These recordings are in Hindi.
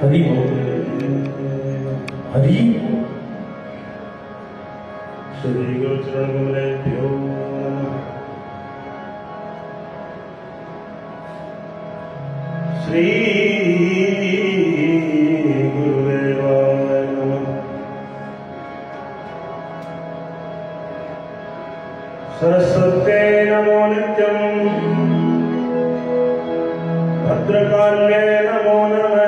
हरि हरि श्री गुरु चरण कमलेभ्यो नमः। श्री गुरुदेवाय नमः। सरस्वते नमो नित्यम् भद्रकाल्ये नमो नमः।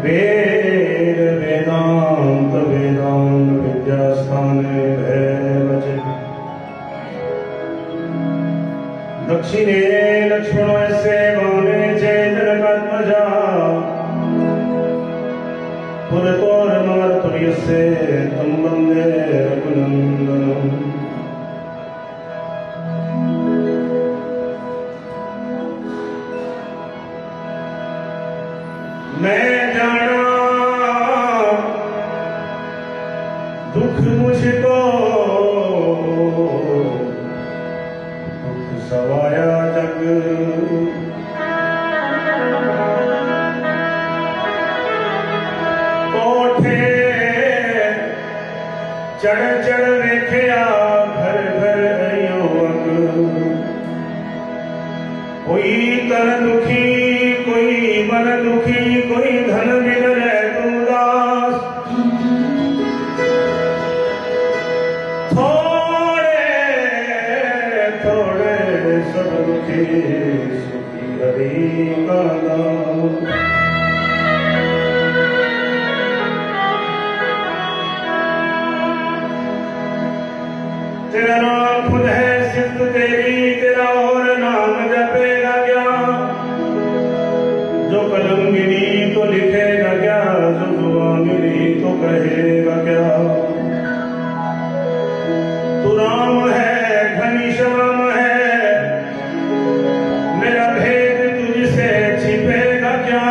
वेद वेदांत वेदांत विद्यास्थाने भैरवचे दक्षिणे लक्ष्मणस्य वामे च जनकात्मजा पुरतोरमार्तुर्यस्य तं वन्दे रघुनन्दनम्। मैं जाना दुख मुझको दुख सवाया जग कोठे चढ़ चढ़ वेख्या घर घर अयो अग कोई तन दुखी कोई मन दुखी कोई धन बिन रह उदास थोड़े थोड़े सब दुखी सुखी हरि का नाम। तेरा नाम खुद है सिद्ध तेरी तेरा और नाम जपेगा क्या जो कलम गिरी तो लिखेगा क्या जो जुबान गिरी तो कहेगा क्या। तू राम है घनीश्याम है मेरा भेद तुझसे छिपेगा क्या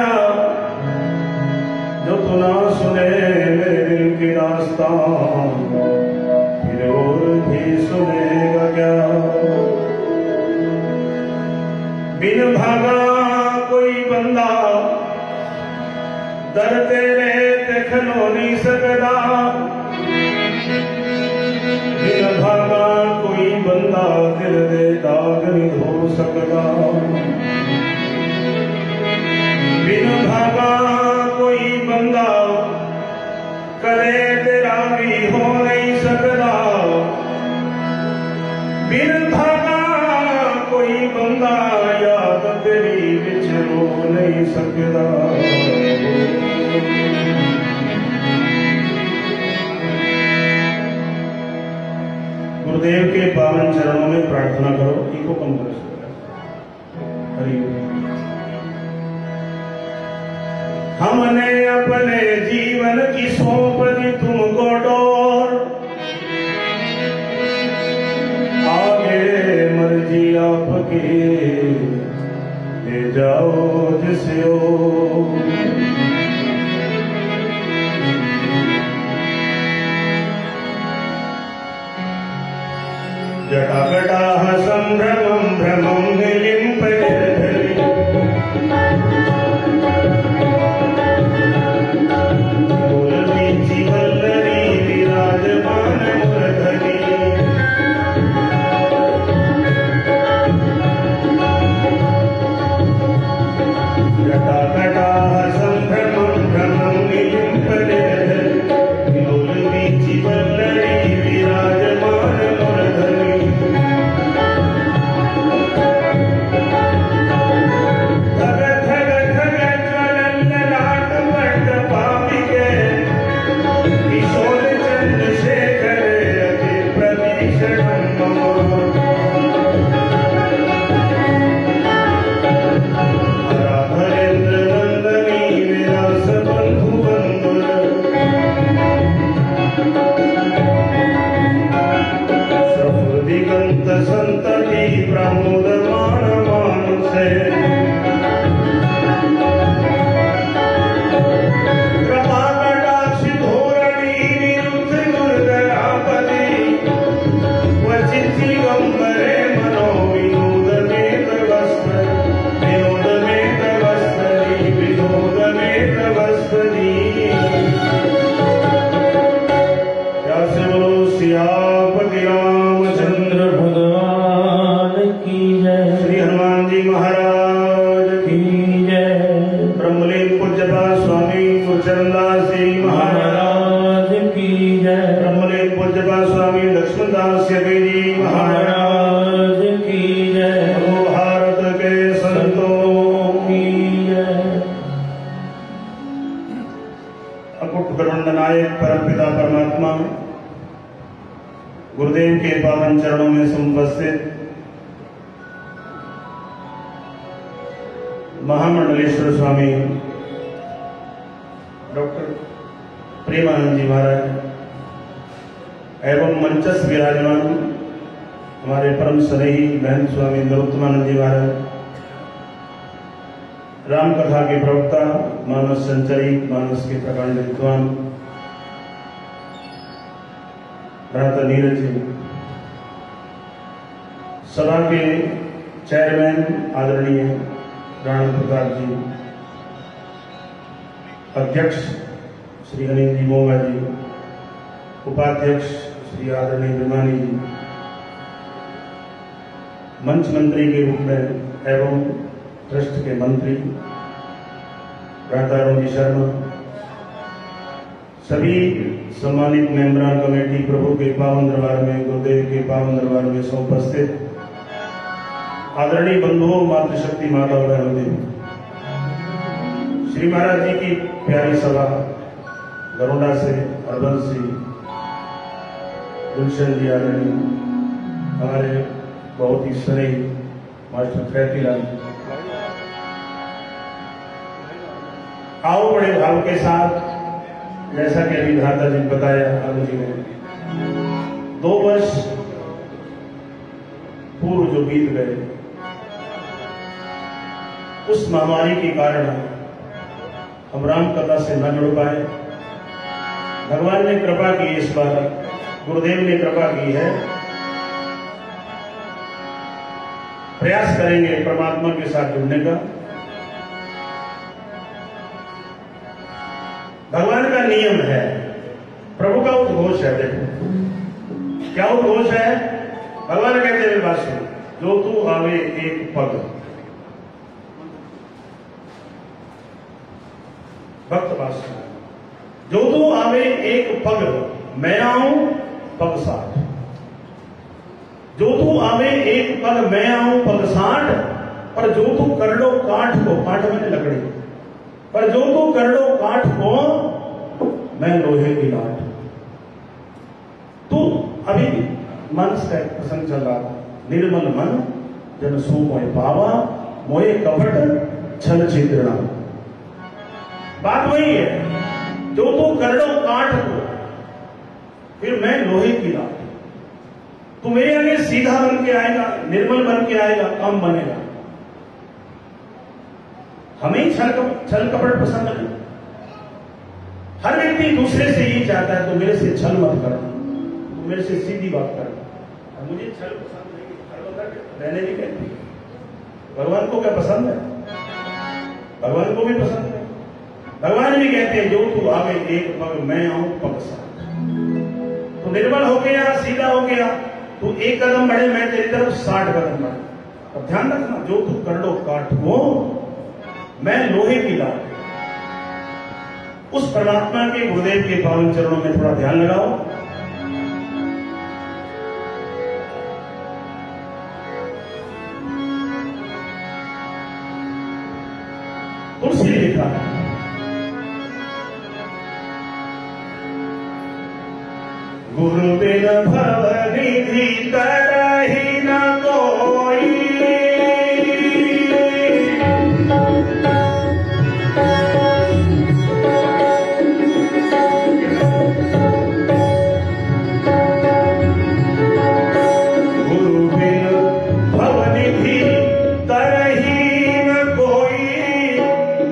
जो तू ना सुने मेरे दिल की दास्तां फिर और भी सुनेगा क्या। बिन भागा कोई बंदा दर तेरे ते खलो नहीं सकदा बिन भागा कोई बंदा दिल दे दाग नहीं धो सकदा बिन भागा कोई बंदा करे तेरा भी हो नहीं सकदा बिन भागा कोई बंदा याद तेरी विच रो नहीं सकदा। गुरुदेव के पावन चरणों में प्रार्थना करो। इको कम करो। हरि हमने अपने जीवन की सौंप दी तुमको डोर आगे मर्जी आपकी ले जाओ जिसे हो। जटाकटाह संभ्रमं भ्रमं निलिम्पयद्धरि मूलवीचि वल्लरी विराजमान मूर्धनि जटाकटाह संभ्रमं भ्रमं निलिम्पयद्धरि मूलवीचि वल्लरी विराजमान मूर्धनि काश्यप जी महाराज की जय। भारत के संतों की जय। अकुट ब्रह्मांड नायक परमपिता परमात्मा गुरुदेव के पावन चरणों में समुपस्थित महामंडलेश्वर स्वामी डॉक्टर प्रेमानंद जी महाराज एवं मंचस्थ विराजमान हमारे परम स्नेही महंत स्वामी नरोत्तमानंद जी महाराज, राम कथा के प्रवक्ता, मानस संचरी, मानस के प्रकांड विद्वान भ्राता नीरज जी, सभा के चेयरमैन आदरणीय राणा प्रताप जी, अध्यक्ष श्री अनिल जी मोगा जी, उपाध्यक्ष श्री आदरणीय विमानी जी, मंच मंत्री के रूप में एवं ट्रस्ट के मंत्री भ्राता रोजी शर्मा, सभी सम्मानित मेंबरान कमेटी, प्रभु के पावन दरबार में, गुरुदेव के पावन दरबार में समुपस्थित आदरणीय बंधुओं, मातृशक्ति माता बहनों देवी, श्री महाराज जी की प्यारी सभा गरुड़ा से अरबन से गुलशन जी आदरणीय, हमारे बहुत ही स्नेही मास्टर फैतीलाल, आओ बड़े भाव के साथ, जैसा कि अभी भ्राता जी ने बताया, आनंद जी ने 2 वर्ष पूर्व जो बीत गए, उस महामारी के कारण हम राम कथा से न जुड़ पाए। भगवान ने कृपा की, इस बार गुरुदेव ने कृपा की है। प्रयास करेंगे परमात्मा के साथ जुड़ने का। भगवान का नियम है, प्रभु का उद्घोष है। देखो क्या उद्घोष है। भगवान कहते हैं बात सुन, जो तू आवे एक पग, भक्त बात सुन, जो तू आवे एक पग मैं आऊं पग 60, जो तू आवे एक पग मैं आऊं पग 60, पर जो तू कर लो काठ को, काठ मैंने लकड़ी, पर जो तू कर लो काठ को मैं लोहे की लाट। तू अभी मानस का एक प्रसंग चल रहा था, निर्मल मन जन सो मोय पावा, मोये कपट छल छिद्रणा। बात वही है, जो तू कर लो काठ को, फिर मैं लोहे की लाट। तू मेरे आगे सीधा बन के आएगा, निर्मल बन के आएगा, काम बनेगा। हमें छल कपट पसंद नहीं। हर व्यक्ति दूसरे से यही चाहता है, तो मेरे से छल मत कर, तो मेरे से सीधी बात कर। मुझे छल पसंद नहीं, छल रहने नहीं कहती। भगवान को क्या पसंद है? भगवान को भी पसंद है। भगवान भी कहते हैं, जो तू आवे एक पग मैं आऊं पग 60। तो निर्मल हो गया, सीधा हो गया, तू एक कदम बढ़े, मैं तेरी तरफ 60 कदम बढ़े। अब ध्यान रखना, जो तू कर लो काठ को मैं लोहे की लाट। उस परमात्मा के गुरुदेव के पावन चरणों में थोड़ा ध्यान लगाओ। तुलसी लिखा है, गुरु बिन भव निधि तरहि न कोई, गुरु बिन भव निधि तरहि न कोई,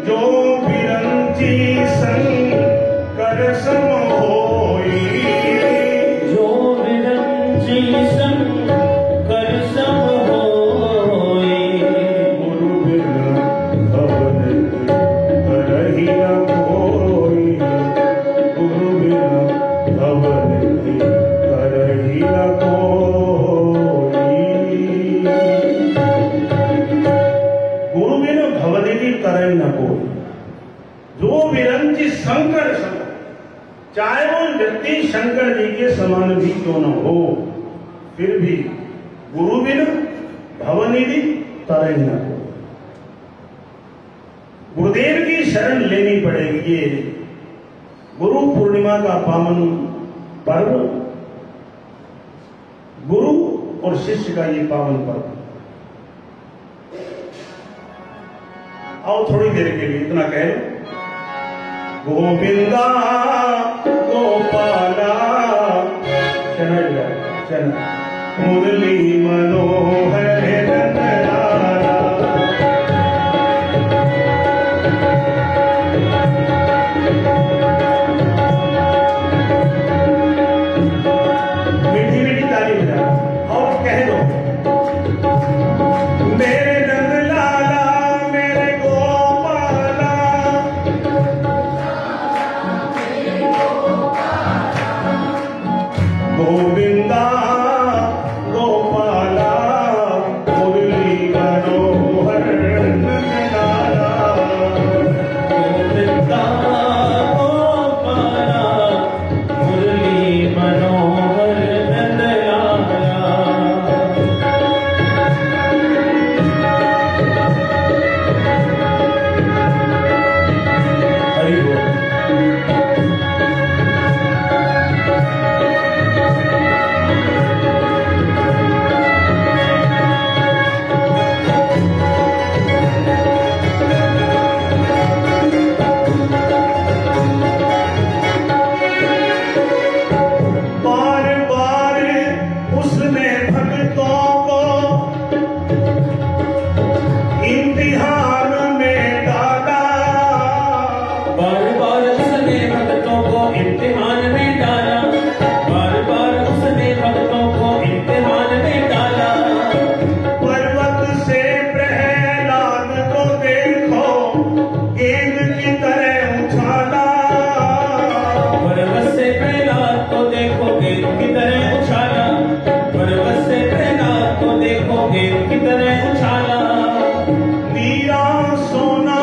जो बिरंची शंकर सम होई, जो बिरंची शंकर सम होई, गुरु बिन भव निधि तरहि न कोई, गुरु बिन भव निधि तरहि न कोई, गुरु बिन भवनिधि तरहि न कोई, जो बिरंची शंकर सम, चाहे वो व्यक्ति शंकर जी के समान भी क्यों न हो, फिर भी गुरु बिन भवनिधि तरह न हो। गुरुदेव की शरण लेनी पड़ेगी। ये गुरु पूर्णिमा का पावन पर्व, गुरु और शिष्य का ये पावन पर्व। आओ थोड़ी देर के लिए इतना कह लो, गोविंदा गोपाला चरण मुरली मनोहर नंदलाला। मीठी मीठी ताली बजा और कह दो, मेरे नंदलाला मेरे गोपाला, गोविंदा गोपाला मुरली मनोहर नंदलाला। गोविंदा गोपाला मुरली मनोहर नंदलाला। हरि बोल। बार बार उसने भक्तों को इम्तिहान में डाला, बार बार उसने भक्तों को इम्तिहान में डाला, बार बार उसने भक्तों को इम्तिहान में डाला। पर्वत से प्रहलाद को देखो गेंद की तरह उछाला, पर्वत से प्रहलाद को देखो गेंद की तरह उछाला, पर्वत से प्रहलाद को देखो गेंद की तरह उछाला। मीरा सोना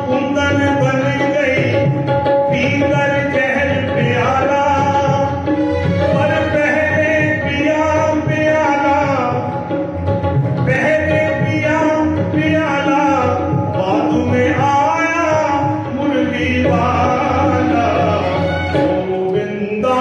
कुंदन बन गई पीकर जहर प्याला, पर पहले पिया प्याला, पहले पिया प्याला, बाद में आया मुरली वाला। गोविंदा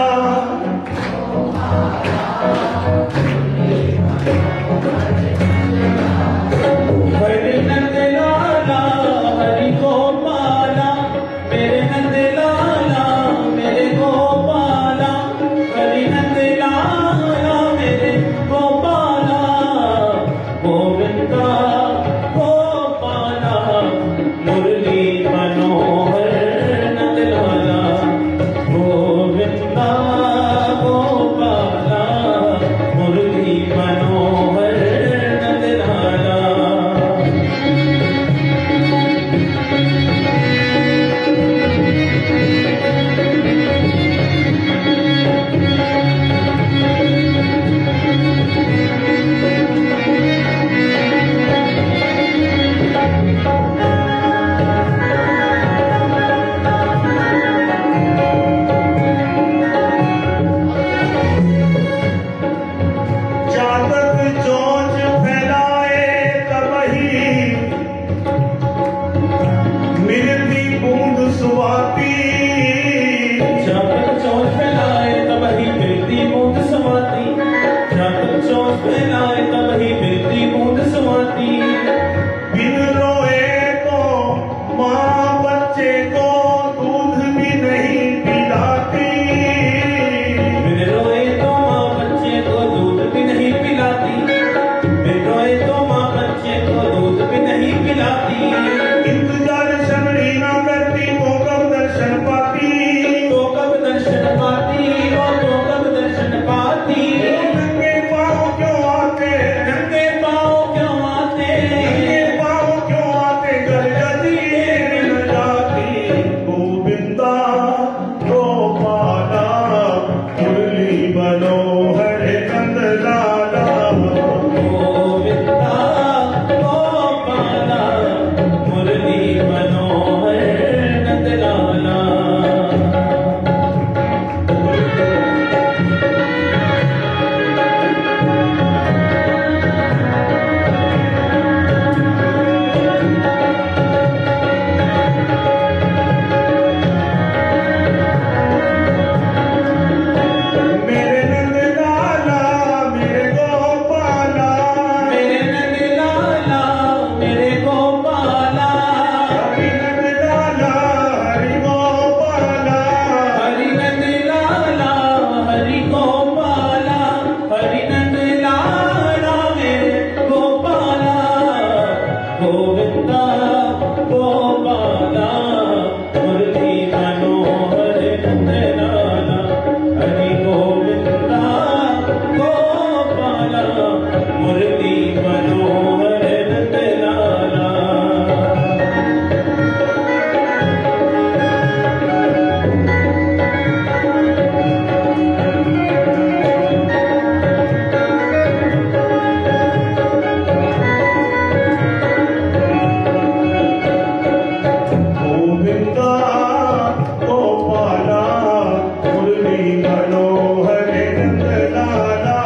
मनोहर नंद लाला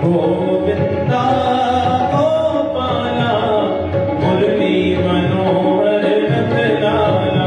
गोविंदा गोपाला मुरली मनोहर नंद लाला।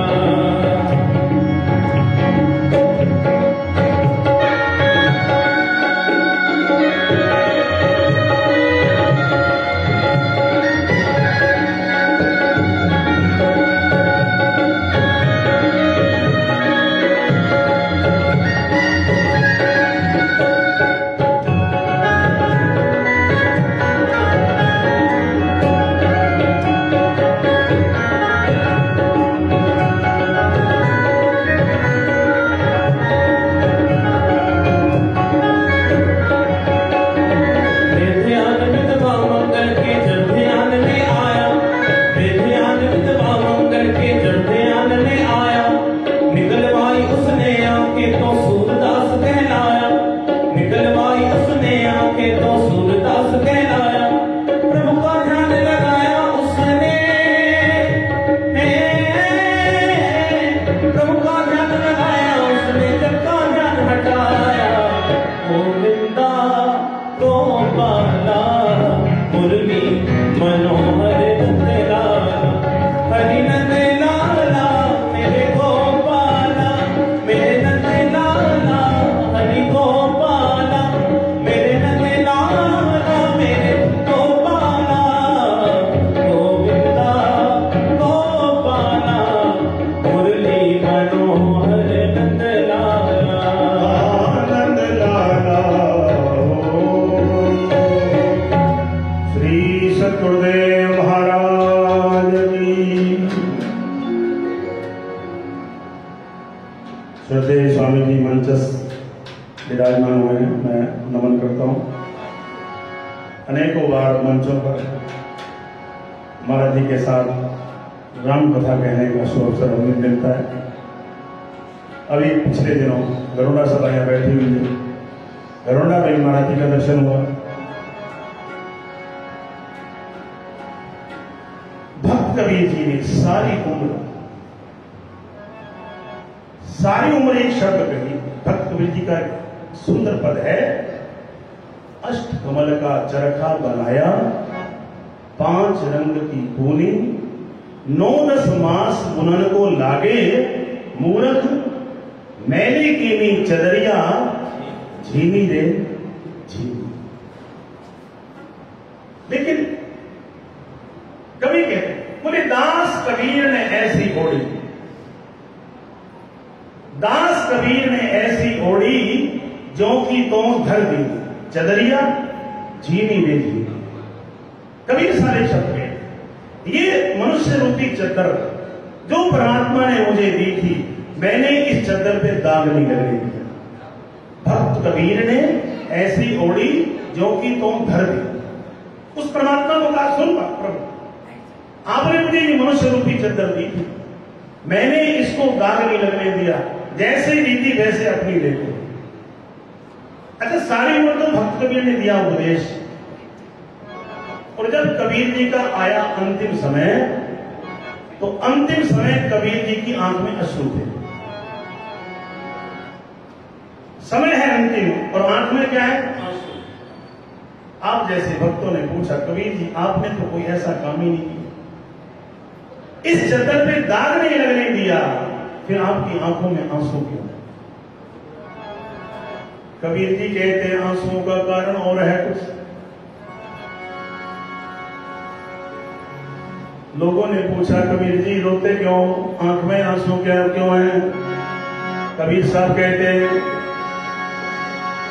श्रद्धेय स्वामी जी मंचस्थ विराजमान हुए हैं, मैं नमन करता हूँ। अनेकों बार मंचों पर महाराज जी के साथ राम कथा कहने का सुअवसर हमें मिलता है। अभी पिछले दिनों गरुड़ा सभा यहाँ बैठी हुई है, गरुड़ा में महाराज जी का दर्शन हुआ। भक्त कबीर जी ने सारी उम्र एक शब्द कही। भक्त कबीर जी का सुंदर पद है, अष्ट कमल का चरखा बनाया, 5 रंग की पूनी, 9-10 मास बुनन को लागे, मूरख मैली कीनी चदरिया, झीनी रे झीनी। लेकिन कवि कहते बोले दास कबीर ने ऐसी ओढ़ी, दास कबीर ने ऐसी ओढ़ी जो कि तो धर दी, चदरिया झीनी रे झीनी। कबीर सारे शब्द है, ये मनुष्य रूपी चद्दर जो परमात्मा ने मुझे दी थी, मैंने इस चद्दर पे दाग नहीं लगने दिया। भक्त कबीर ने ऐसी ओढ़ी जो कि तुम धर दी। उस परमात्मा को कहा, सुन प्रभु, आपने मुझे ये मनुष्य रूपी चद्दर दी थी, मैंने इसको दाग नहीं लगने दिया, जैसे दी थी वैसे अपनी ले लो। अच्छा, सारी उम्र तो भक्त कबीर ने दिया उपदेश, और जब कबीर जी का आया अंतिम समय, तो अंतिम समय कबीर जी की आंख में अश्रु थे। समय है अंतिम और आंख में क्या है? आंसू। आप जैसे भक्तों ने पूछा, कबीर जी आपने तो कोई ऐसा काम ही नहीं किया, इस चद्दर पे दाग नहीं लगने दिया, फिर आपकी आंखों में आंसू क्यों? कबीर जी कहते हैं आंसुओं का कारण और है कुछ। लोगों ने पूछा, कबीर जी रोते क्यों, आंख में आंसू क्यों हैं? कबीर साहब कहते हैं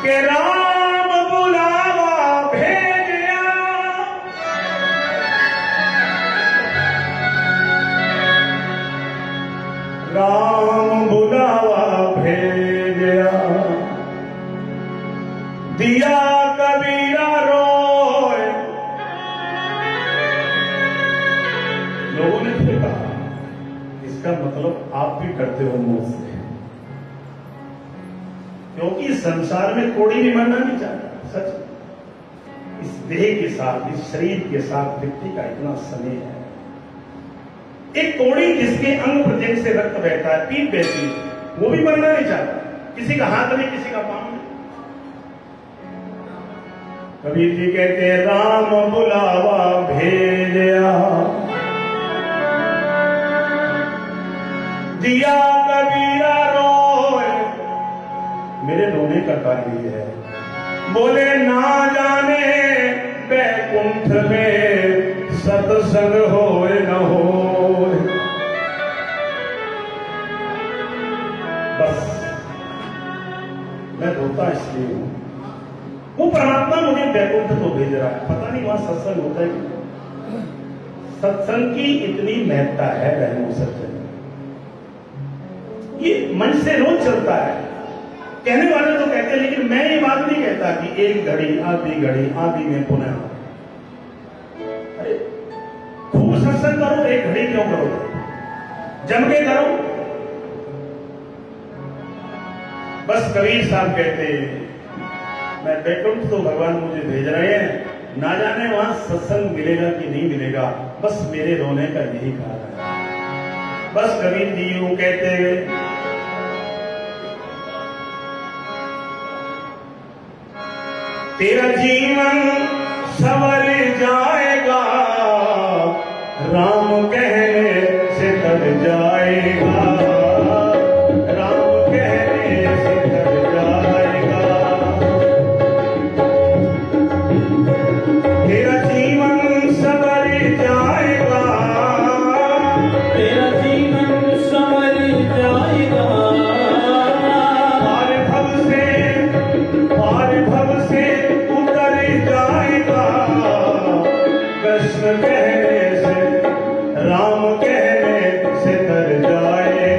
कि राम बुलावा भेजा, राम बुलावा भेजा, दिया कबीरा रोए। लोगों ने फिर कहा, इसका मतलब आप भी करते हो मुझसे, क्योंकि संसार में कोड़ी भी मरना नहीं चाहता। सच, इस देह के साथ, इस शरीर के साथ व्यक्ति का इतना स्नेह है। एक कोड़ी जिसके अंग प्रत्यंग से रक्त बहता है, पीप बहती है, वो भी मरना नहीं चाहता। किसी का हाथ नहीं, किसी का पांव नहीं। कबीर जी कहते हैं राम बुलावा भेजा, दिया कबीरा रोए। मेरे रोने का कारण ये है, बोले ना जाने बैकुंठ में सत्संग होए न होए। बस मैं रोता इसलिए हूं, वो परमात्मा मुझे बैकुंठ तो भेज रहा है, पता नहीं वहां सत्संग होता है कि सत्संग की इतनी महत्ता है बहनों सज्जन, ये मन से रोज चलता है। कहने वाले तो कहते हैं, लेकिन मैं ये बात नहीं कहता कि एक घड़ी आधी में पुनः। अरे खूब सत्संग करो, एक घड़ी क्यों करो, जम के करो। बस कबीर साहब कहते हैं मैं बैकुंठ तो भगवान मुझे भेज रहे हैं, ना जाने वहां सत्संग मिलेगा कि नहीं मिलेगा, बस मेरे रोने का यही कारण है। बस कबीर जी यूं कहते हैं, तेरा जीवन संवर जाएगा, राम कहने से तर जाएगा, राम कहने से तर जाएगा। तेरा जीवन संवर जाएगा, तेरा जीवन संवर जाएगा। पार भव से उतर जाएगा, कृष्ण कहने से राम कहने से तर जाएगा।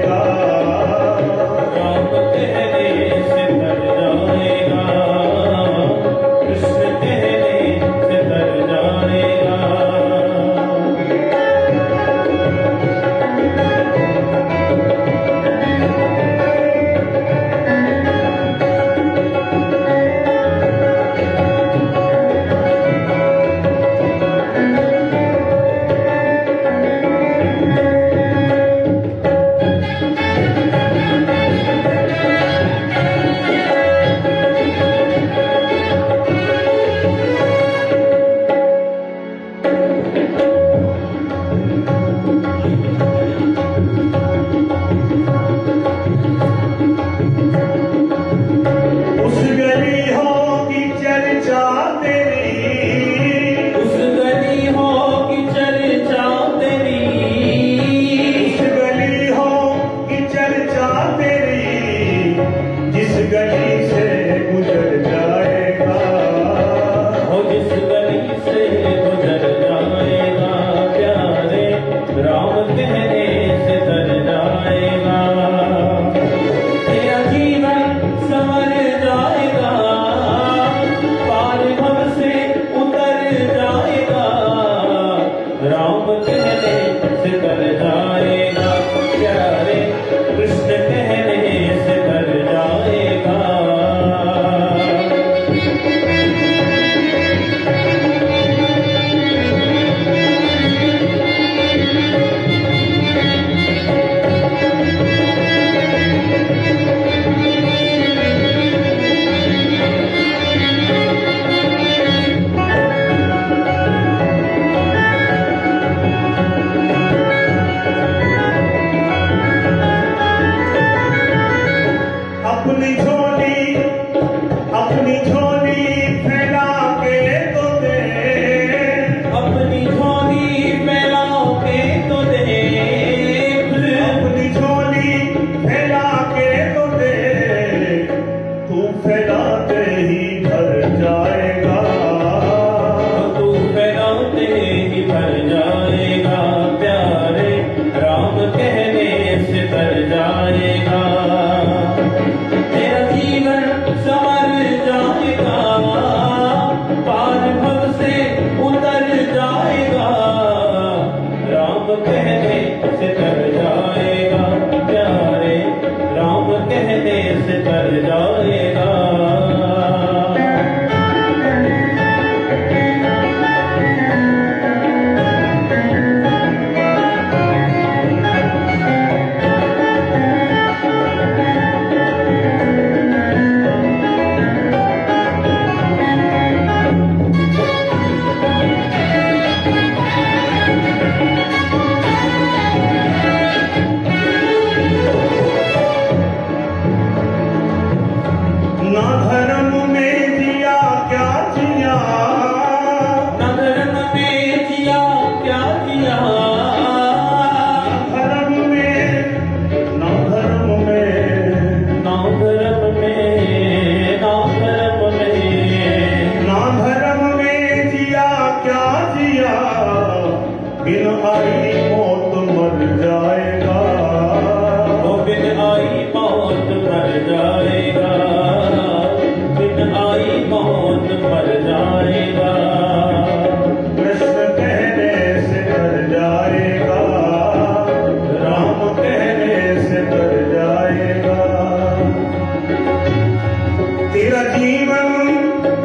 तेरा जीवन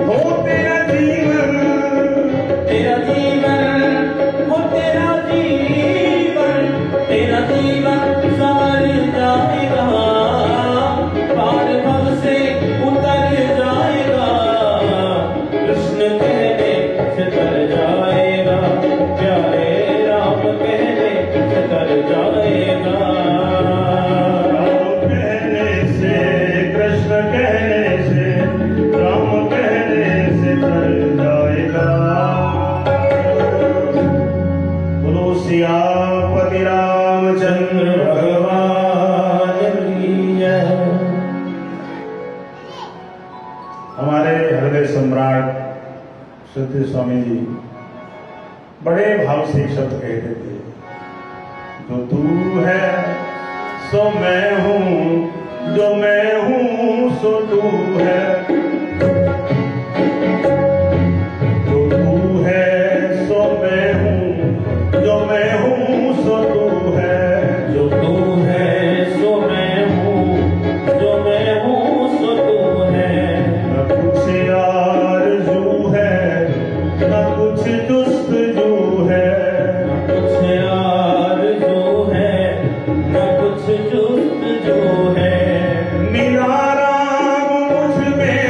हो तेरा जीवन, तेरा जीवन हो तेरा जीवन, तेरा जीवन संवर जाएगा, पार भव से उतर जाएगा, कृष्ण कहने से तर जाएगा, प्यारे राम कहने से तर जाएगा। राम कहने से, कृष्ण कहने से, राम कहने से तर जाएगा। बोलो सियापति रामचंद्र भगवान की जय। हमारे हृदय सम्राट सत्य स्वामी जी बड़े भाव से एक शब्द कहते थे, जो तू है सो मैं हूं, जो मैं हूं सो तू है, जो तू है सो मैं हूं, जो मैं हूं सो तू है, जो तू है सो मैं हूँ, जो मैं हूँ सो तू है। न कुछ आरज़ू है, न कुछ जुस्तजू है, न कुछ आरज़ू है, न कुछ जुस्तजू है। मेरा राम मुझ में,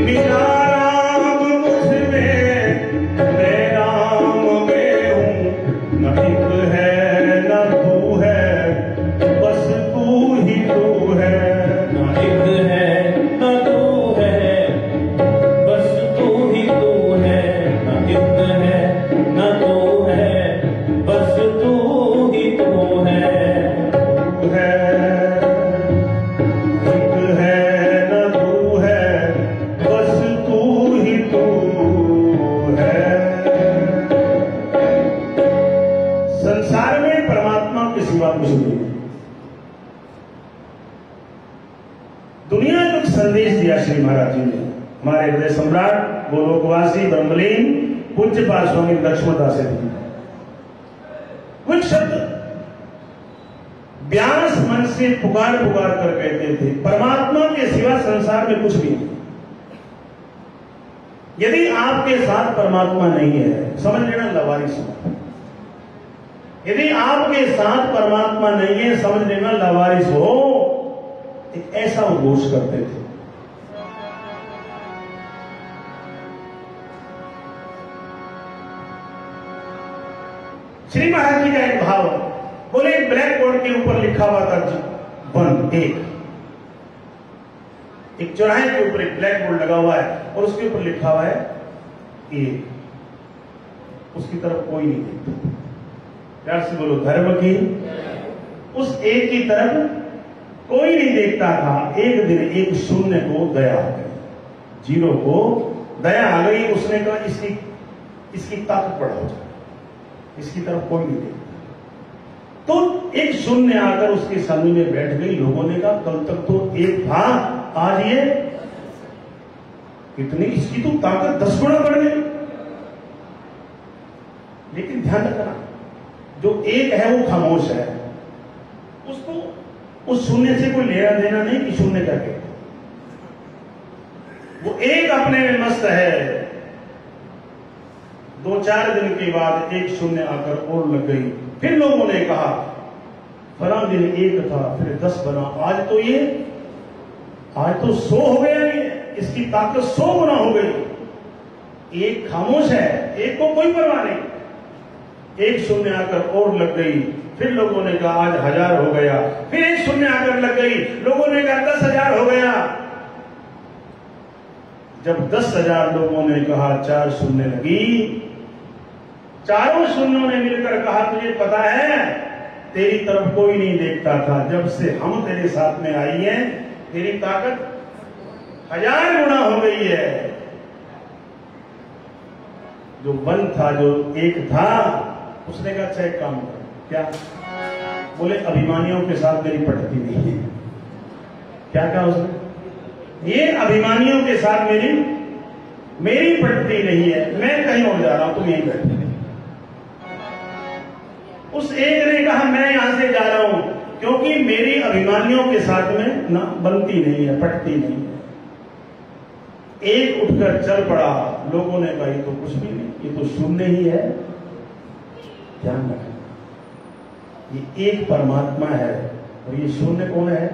मेरा राम मुझ में, मैं राम में हूँ। न एक है न तू है, बस तू ही तू है। न एक है न तू है, बस तू ही तू है। न एक है न तू है, बस तू ही तू है। तू है, एक है न तू है, बस तू ही तू है। संसार में परमात्मा के सिवा कुछ नहीं है। दुनिया को एक संदेश दिया श्री महाराज जी ने, हमारे हृदय सम्राट गोलोकवासी ब्रह्मलीन पूज्यपाद स्वामी लक्ष्मणदास जी। वो एक शब्द व्यास मन से पुकार पुकार कर कहते थे, परमात्मा के सिवा संसार में कुछ भी नहीं। यदि आपके साथ परमात्मा नहीं है, समझ लेना लावारिस हो। यदि आपके साथ परमात्मा नहीं है, समझ लेना लावारिस हो। एक ऐसा उद्घोष करते थे। श्री महाराज जी का एक भाव, बोले एक ब्लैक बोर्ड के ऊपर लिखा हुआ था वन, एक चौराहे के ऊपर एक ब्लैक बोर्ड लगा हुआ है और उसके ऊपर लिखा हुआ है एक, उसकी तरफ कोई नहीं देखता। प्यार से बोलो धर्म की, उस एक की तरफ कोई नहीं देखता था। एक दिन एक शून्य को दया आ गई, जीरो को दया आ गई। उसने कहा इसकी ताकत बढ़ाओ, इसकी तरफ कोई नहीं देखता। तो एक शून्य आकर उसके सामने में बैठ गई। लोगों ने कहा कल तक तो एक था, आज ये कितनी, इसकी तो ताकत 10 गुना बढ़ गई। लेकिन ध्यान रखना, जो एक है वो खामोश है, उसको उस शून्य से कोई लेना देना नहीं कि शून्य क्या कहता। वो एक अपने में मस्त है। 2-4 दिन के बाद एक शून्य आकर और लग गई। फिर लोगों ने कहा फला दिन एक था, फिर 10 बना, आज तो 100 हो गया। ये इसकी ताकत 100 गुना हो गई। एक खामोश है, एक को कोई परवाह नहीं। एक शून्य आकर और लग गई। फिर लोगों ने कहा आज 1000 हो गया। फिर एक शून्य आकर लग गई। लोगों ने कहा 10,000 हो गया। जब 10,000 लोगों ने कहा 4 शून्य लगी। चारों शून्यों ने मिलकर कहा तुझे पता है तेरी तरफ कोई नहीं देखता था, जब से हम तेरे साथ में आई हैं तेरी ताकत 1000 गुना हो गई है। जो वन था, जो एक था, उसने कहा अच्छा एक काम कर, क्या? बोले अभिमानियों के साथ मेरी पटती नहीं है। क्या कहा उसने? ये अभिमानियों के साथ मेरी पटती नहीं है, मैं कहीं और जा रहा हूं, तुम यहीं बैठे। उस एक ने कहा मैं यहां से जा रहा हूं, क्योंकि मेरी अभिमानियों के साथ में ना बनती नहीं है, पटती नहीं है। एक उठकर चल पड़ा, लोगों ने कहा ये तो कुछ भी नहीं, ये तो शून्य ही है। ध्यान रखना, ये एक परमात्मा है और ये शून्य कौन है?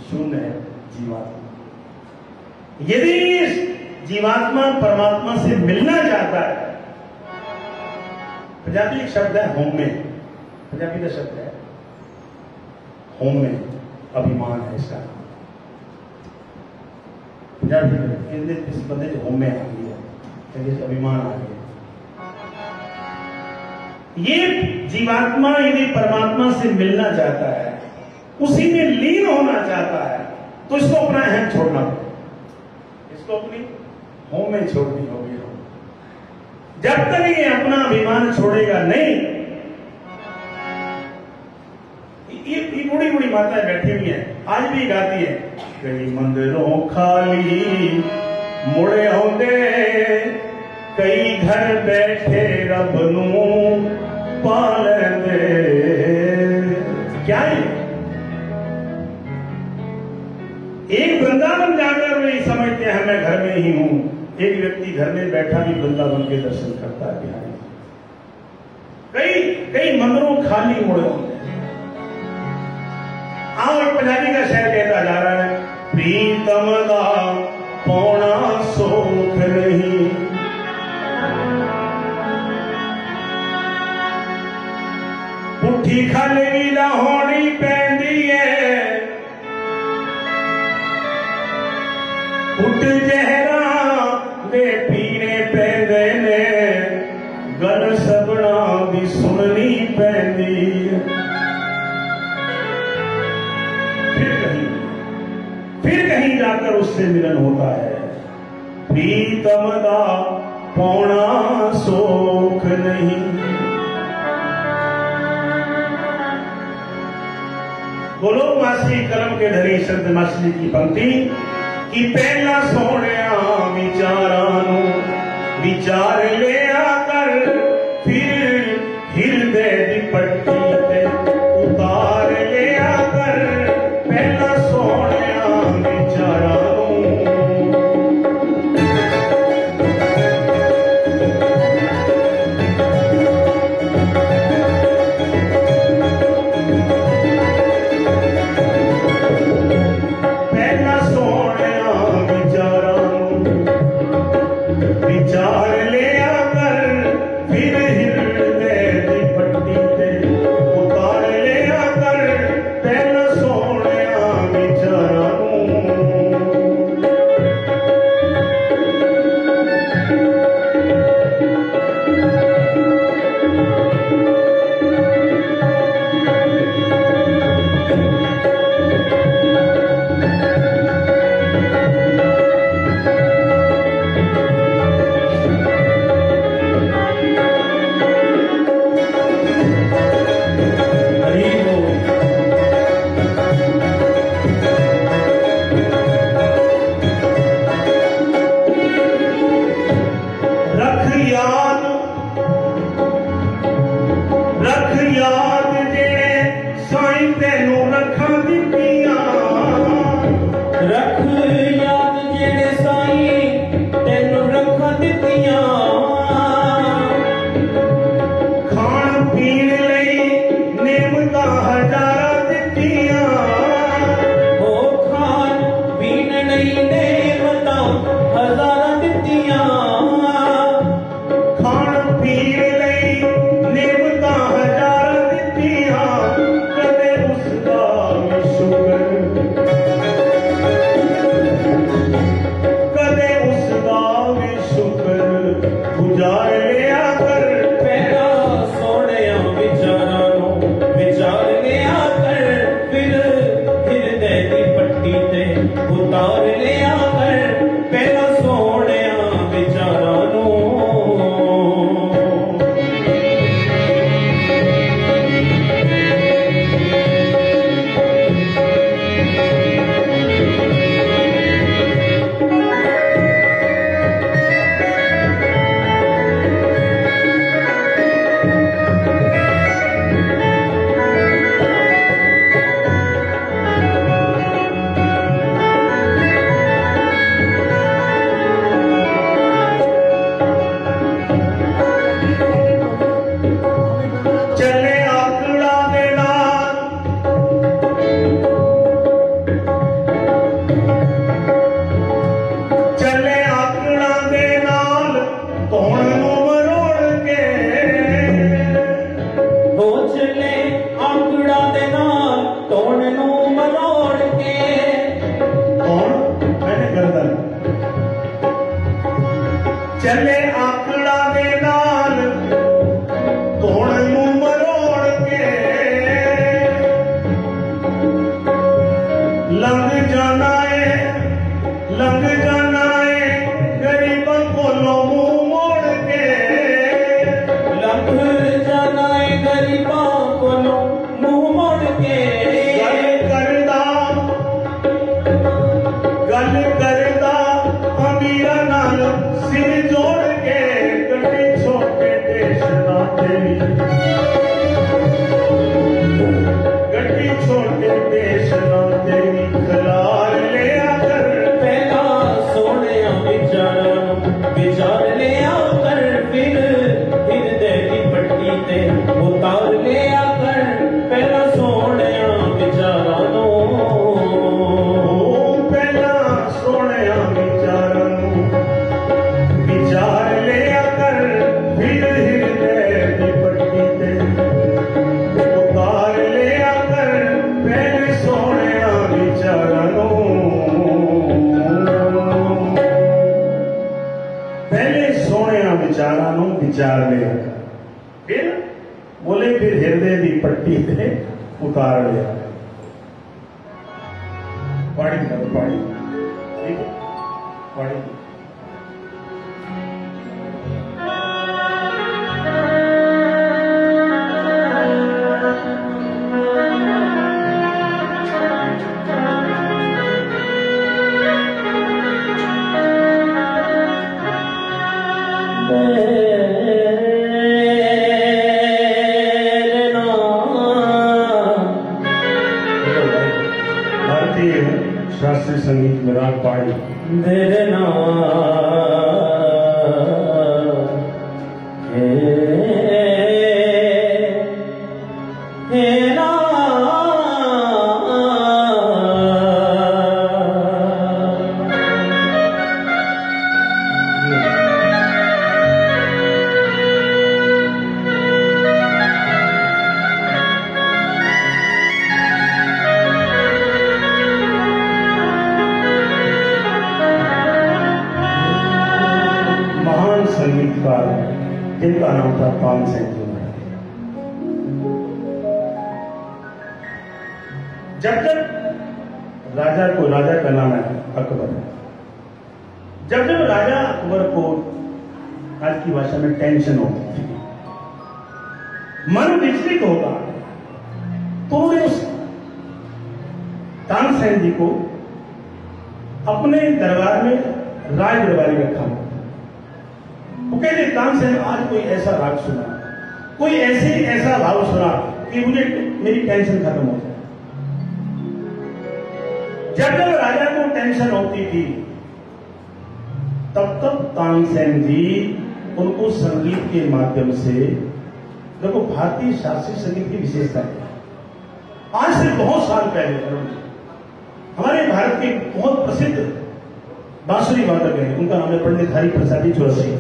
शून्य है जीवात्मा। यदि जीवात्मा परमात्मा से मिलना चाहता है, पंजाबी एक शब्द है होम में, पंजाबी का शब्द है होम में, अभिमान है इसका। पंजाबी में किसी बंदे जो होम में आ गया, अभिमान आ गया। ये जीवात्मा यदि परमात्मा से मिलना चाहता है, उसी में लीन होना चाहता है, तो इसको अपना अहम छोड़ना पड़ेगा, इसको अपनी होम में छोड़नी होगी। जब तक ये अपना अभिमान छोड़ेगा नहीं, ये बूढ़ी बूढ़ी माताएं बैठी हुई हैं, आज भी गाती है, कई मंदिरों खाली मुड़े होंदे, कई घर बैठे रब नू पाल दे। क्या है? एक वृंदावन जाकर वे समझते हैं मैं घर में ही हूं। एक व्यक्ति घर में बैठा भी वृंदावन के दर्शन करता है बिहारी। कई मंदिरों खाली मुड़े होंगे। और पंजाबी का शेर कहता जा रहा है, प्रीतम दा पौना सोख नहीं, पुठी खल भी लाहोनी पैंदी है, पुट जहरा दे पीने पैंदे ने, गल सबना दी सुननी पैंदी है। फिर कहीं जाकर उससे मिलन होता है। प्रीतम दा पौना सोख नहीं। गोलोक मासी कलम के धनी शब्द मासी की पंक्ति कि पहला सोनिया विचारानू विचार ले आकर, फिर हृदय दी पट्टी ते उतार ले आकर, पहला सोनिया विचारानू। विचार ले आकर, फिर हृदय दी पट्टी ते उतार ले आकर, पहला सोनिया विचारानू। उतार ले चार लिया। फिर बोले फिर हृदय दी पट्टी से उतार लिया। पाड़ी करो पाड़ी, ठीक है पाड़ी। शास्त्रीय संगीत में राग पाड़ी। देना संगीतकार जिनका नाम था तानसेन जी महाराज। जब राजा को, राजा का नाम है अकबर, जब राजा अकबर को आज की भाषा में टेंशन होती थी, मन विचलित होता, तो उन्होंने उस तानसेन जी को अपने दरबार में राज दरबारी रखा। वो कहते तानसेन आज कोई ऐसा राग सुना, कोई ऐसा भाव सुना कि मुझे मेरी टेंशन खत्म हो जाए। जब राजा को टेंशन होती थी तब तानसेन जी उनको संगीत के माध्यम से, देखो भारतीय शास्त्रीय संगीत की विशेषता है, आज से बहुत साल पहले हमारे भारत के बहुत प्रसिद्ध बांसुरी वादक हैं, उनका नाम है पंडित हरि प्रसाद जी चौरसिया।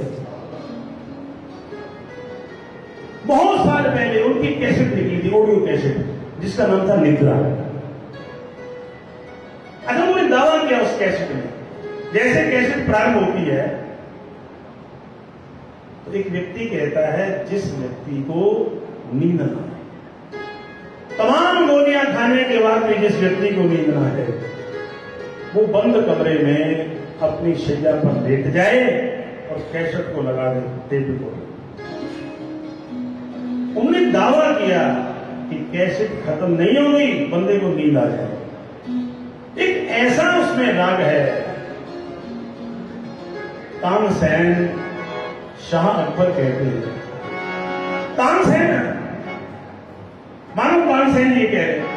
बहुत साल पहले उनकी कैसेट निकली थी, ऑडियो कैसेट, जिसका नाम था निद्रा। अच्छा, उन्होंने दावा किया उस कैसेट में, जैसे कैसेट प्रारंभ होती है तो एक व्यक्ति कहता है जिस व्यक्ति को नींद ना आए, तमाम गोलियां खाने के बाद भी जिस व्यक्ति को नींद ना आए, वो बंद कमरे में अपनी शैया पर लेट जाए और कैसेट को लगा दे, टेप को। उन्होंने दावा किया कि कैसेट खत्म नहीं हो गई, बंदे को नींद आ जाए। एक ऐसा उसमें राग है, तानसेन शाह अकबर कहते हैं। तानसेन मानो तानसेन जी कह रहे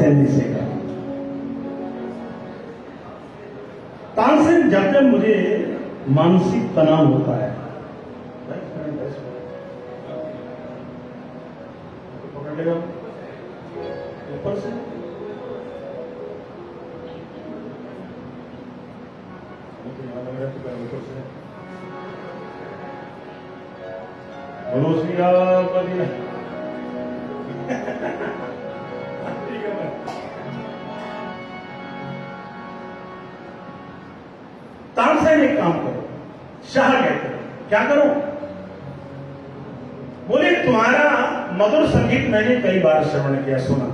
तानसेन जी से कहा। तानसेन, जब जब मुझे मानसिक तनाव होता है, पकड़ लेगा ऊपर से, बोलो श्री राम जी। तानसेन एक काम करो, शाह कहते हैं, क्या करो? बोले तुम्हारा मधुर संगीत मैंने कई बार श्रवण किया, सुना,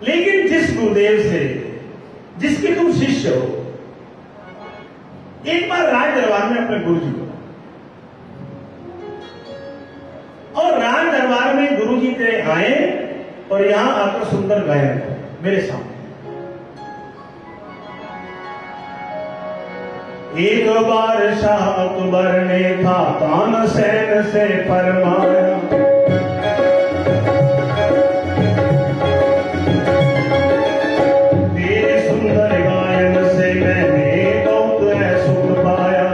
लेकिन जिस गुरुदेव से, जिसके तुम शिष्य हो, एक बार राज दरबार में अपने गुरु जी को, और राज दरबार में गुरु जी तेरे आए और यहां आकर सुंदर गायन मेरे सामने। एक बार शाह अकबर ने था तानसेन से फरमाया, तेरे सुंदर गायन से मैंने बहुत सुख पाया।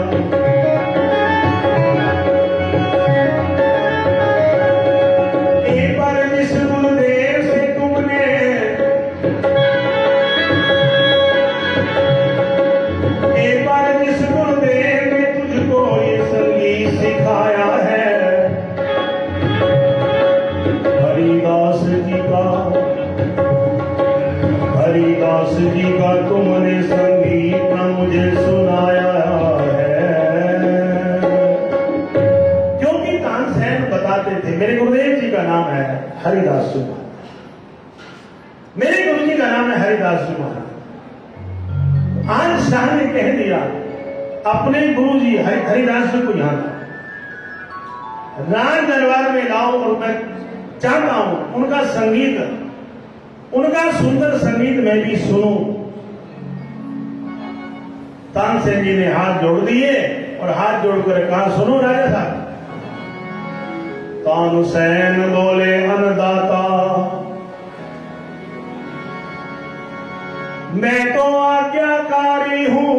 एक बार जिस गुरुदेव से तुमने, एक बार जिस गुरुदेव ने तुझको ये संगीत सिखाया है, हरिदास जी का, हरिदास जी का तुमने संगीत न मुझे सुनाया है। क्योंकि तानसेन बताते थे मेरे गुरुदेव जी का नाम है हरिदास जी महाराज, मेरे गुरु जी का नाम है हरिदास जी महाराज। आज शाह ने कह दिया अपने गुरु जी हरिदास जी को यहां राज दरबार में लाओ, और मैं चाहता हूं उनका संगीत, उनका सुंदर संगीत मैं भी सुनूं। तानसेन जी ने हाथ जोड़ दिए और हाथ जोड़कर कहा, सुनो राजा साहब। तानसेन बोले, अन्नदाता मैं तो आज्ञाकारी हूं,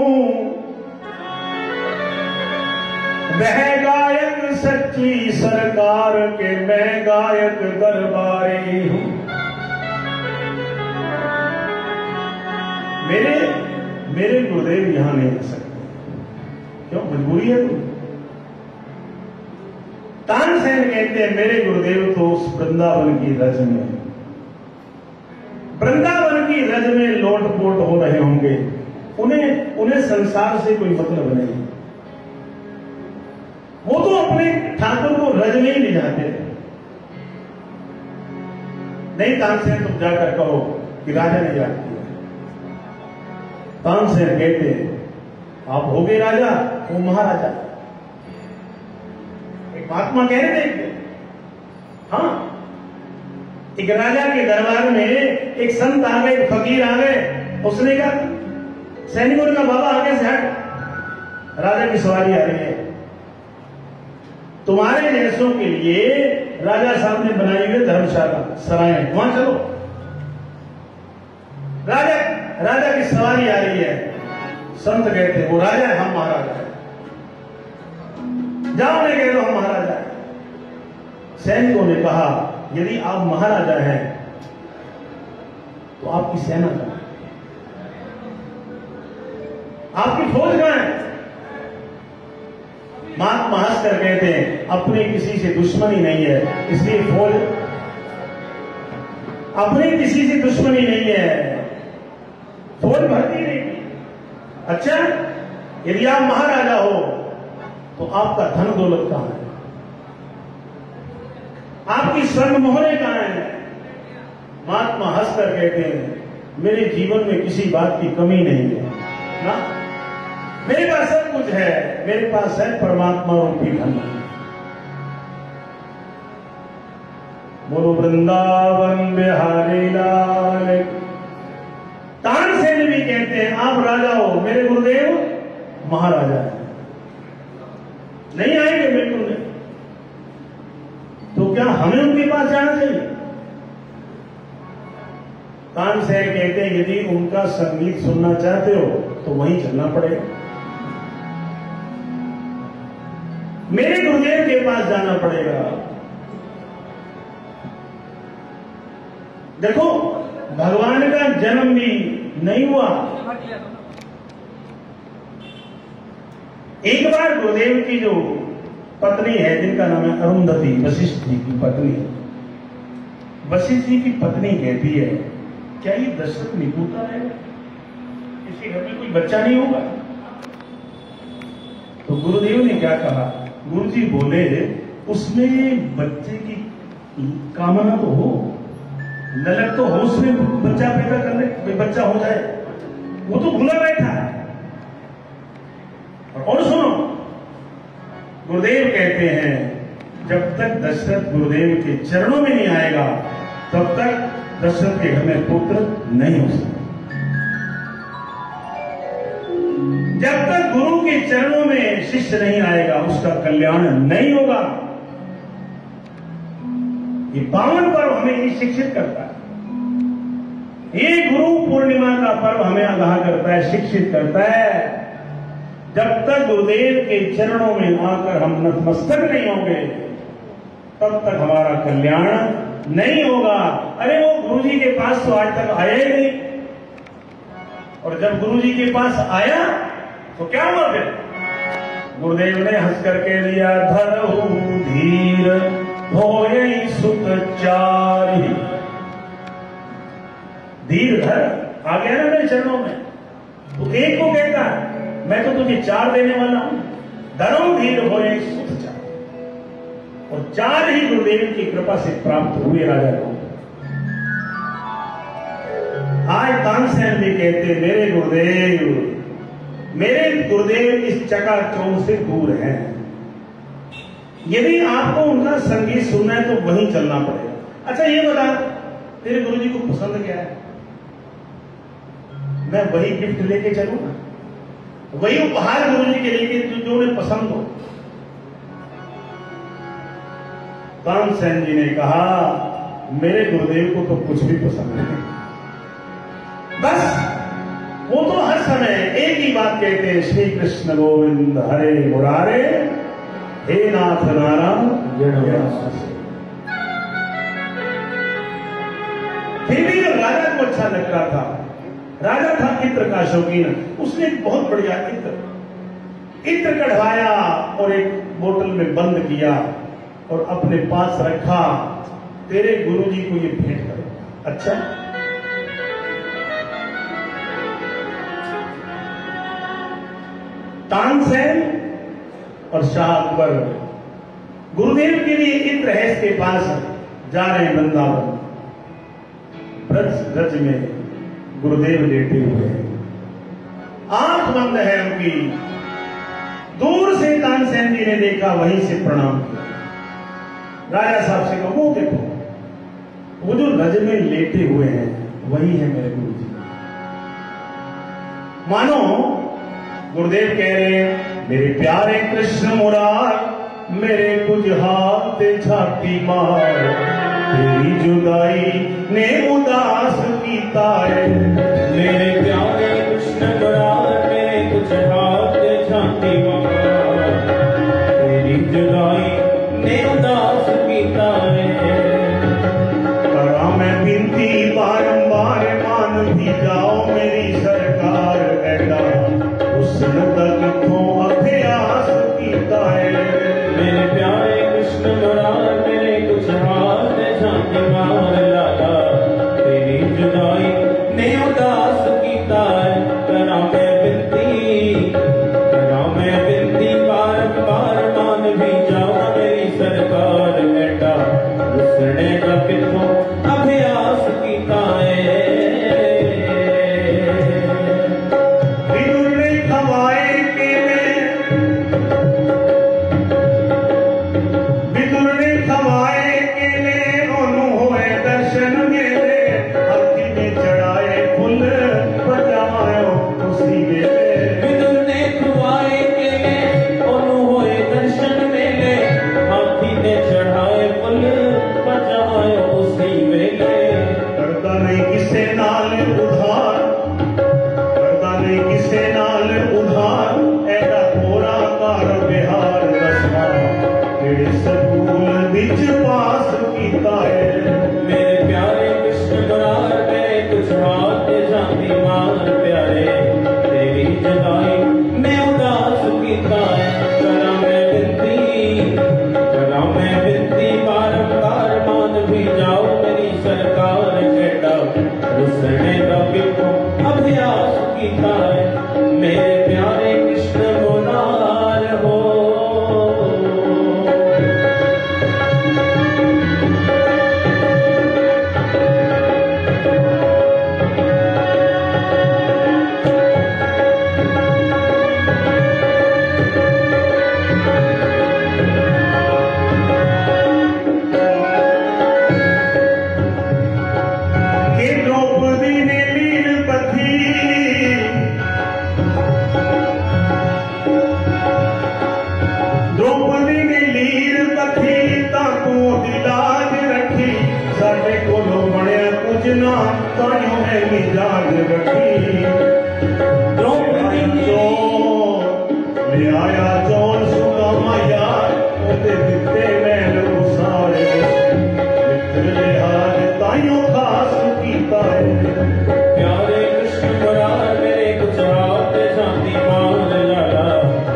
वह गायक सच्ची सरकार के, मैं गायक दरबारी हूं। मेरे गुरुदेव यहां नहीं आ सकते, क्यों? मजबूरी है तुम। तानसेन कहते हैं मेरे गुरुदेव तो उस वृंदावन की रज में, वृंदावन की रज में लोटपोट हो रहे होंगे, उन्हें संसार से कोई मतलब नहीं। वो तो अपने ठाकुर को रज में ही ले जाते। नहीं तानसेन, तुम जाकर कहो कि राजा ने याद किया। तानसेन कहते आप हो गए राजा, वो महाराजा। एक महात्मा कह रहे थे, हाँ, एक राजा के दरबार में एक संत आ गए, एक फकीर आ गए। उसने कहा, सैनिकों का बाबा आगे से हट, राजा की सवारी आ रही है, तुम्हारे जैसों के लिए राजा साहब ने बनाई हुई धर्मशाला, सराय, वहां चलो। राजा की सवारी आ रही है। संत कहते वो राजा है, हम महाराजा है, जाओ ने कह दो हम महाराजा है। सैनिकों ने कहा, यदि आप महाराजा हैं तो आपकी सेना कहां है, आपकी फौज कहां है? महात्मा हंसकर कहते हैं, अपने किसी से दुश्मनी नहीं है, इसलिए फौज, अपने किसी से दुश्मनी नहीं है, फौज भर्ती नहीं की। अच्छा, यदि आप महाराजा हो तो आपका धन दौलत कहां है, आपकी स्वर्ण मोहरे कहां है? महात्मा हंसकर कहते हैं, मेरे जीवन में किसी बात की कमी नहीं है ना, मेरे पास सब कुछ है, मेरे पास है परमात्मा रूपी धन। बोलो वृंदावन बिहारी लाल। तानसेन भी कहते हैं, आप राजा हो, मेरे गुरुदेव महाराजा है, नहीं आएंगे बिल्कुल नहीं। तो क्या हमें उनके पास जाना चाहिए? तानसेन कहते हैं यदि उनका संगीत सुनना चाहते हो तो वहीं चलना पड़ेगा, मेरे गुरुदेव के पास जाना पड़ेगा। देखो भगवान का जन्म भी नहीं हुआ। एक बार गुरुदेव की जो पत्नी है, जिनका नाम है अरुंधति, वशिष्ठ जी की पत्नी, वशिष्ठ जी की पत्नी कहती है क्या ये दशरथ निपुता है, इसके घर में कोई बच्चा नहीं होगा? तो गुरुदेव ने क्या कहा? गुरुजी बोले उसमें बच्चे की कामना तो हो, ललक तो हो, उसमें बच्चा पैदा करने, बच्चा हो जाए, वो तो भूला बैठा है। और सुनो, गुरुदेव कहते हैं जब तक दशरथ गुरुदेव के चरणों में नहीं आएगा तब तक दशरथ के घर में पुत्र नहीं हो सकता। जब तक गुरु के चरणों में शिष्य नहीं आएगा उसका कल्याण नहीं होगा। ये पावन पर्व हमें ये शिक्षित करता है। ये गुरु पूर्णिमा का पर्व हमें आगाह करता है, शिक्षित करता है। जब तक गुरुदेव के चरणों में आकर हम नतमस्तक नहीं होंगे तब तक हमारा कल्याण नहीं होगा। अरे वो गुरुजी के पास तो आज तक आया ही नहीं, और जब गुरुजी के पास आया तो क्या हुआ फिर? गुरुदेव ने हंस करके लिया, धरहु धीर होय सुत चारि। धीर धर आ गया ना मेरे चरणों में, तो एक को कहता है मैं तो तुझे 4 देने वाला हूं, धरहु धीर होय सुत चारि। और 4 ही गुरुदेव की कृपा से प्राप्त हुए राजा को। आज तानसेन भी कहते मेरे गुरुदेव इस चकाचौंध से दूर हैं। यदि आपको उनका संगीत सुनना है तो वहीं चलना पड़ेगा। अच्छा ये बता, तेरे गुरुजी को पसंद क्या है? मैं वही गिफ्ट लेके चलूंगा, वही उपहार गुरुजी के लिए जो उन्हें पसंद हो। तानसेन जी ने कहा मेरे गुरुदेव को तो कुछ भी पसंद नहीं, बस वो तो हर समय एक ही बात कहते हैं, श्री कृष्ण गोविंद हरे मुरारे, हे नाथ नारायण जय। फिर भी जब राजा को अच्छा लग रहा था, राजा था इत्र का शौकीन, उसने एक बहुत बढ़िया इत्र कढ़वाया और एक बोतल में बंद किया और अपने पास रखा। तेरे गुरुजी को ये भेंट करो। अच्छा, तानसेन और शाह अकबर गुरुदेव के लिए इत्र है इसके पास जा रहे हैं वृंदावन। ब्रज में गुरुदेव लेटे हुए हैं, आंख बंद है उनकी। दूर से तानसेन जी ने देखा, वहीं से प्रणाम किया। राजा साहब से कहा वो देखो, वो जो रज में लेटे हुए हैं वही है मेरे गुरु जी। मानो गुरुदेव कह रहे हैं मेरे प्यारे कृष्ण मुरार, मेरे कुछ हाथ छाती मार, तेरी जुदाई ने उदास कीता है। मेरे प्यारे कृष्ण मुरार, मेरे कुछ हाथ छाती मार, तेरी जुदाई ने उदास कीता है। करा मैं बिनती बारंबार, मान भी जाओ मेरी सरकार, ऐसा हुस्न तक तो अभ्यास कीता है। मेरे प्यारे कृष्ण मुरार, मेरे कुछ हाथ छाती मार, लाला तेरी जुदाई ने उदास कीता मिजाज रखी। द्रौपदी जो ले आया चौल सुदामा यार, ओदे दिते मैनू सारे मित्र लिहाज ताइयों खास कीता है। प्यारे कृष्ण मुरार मेरे कुछ रात शांति मान लाला,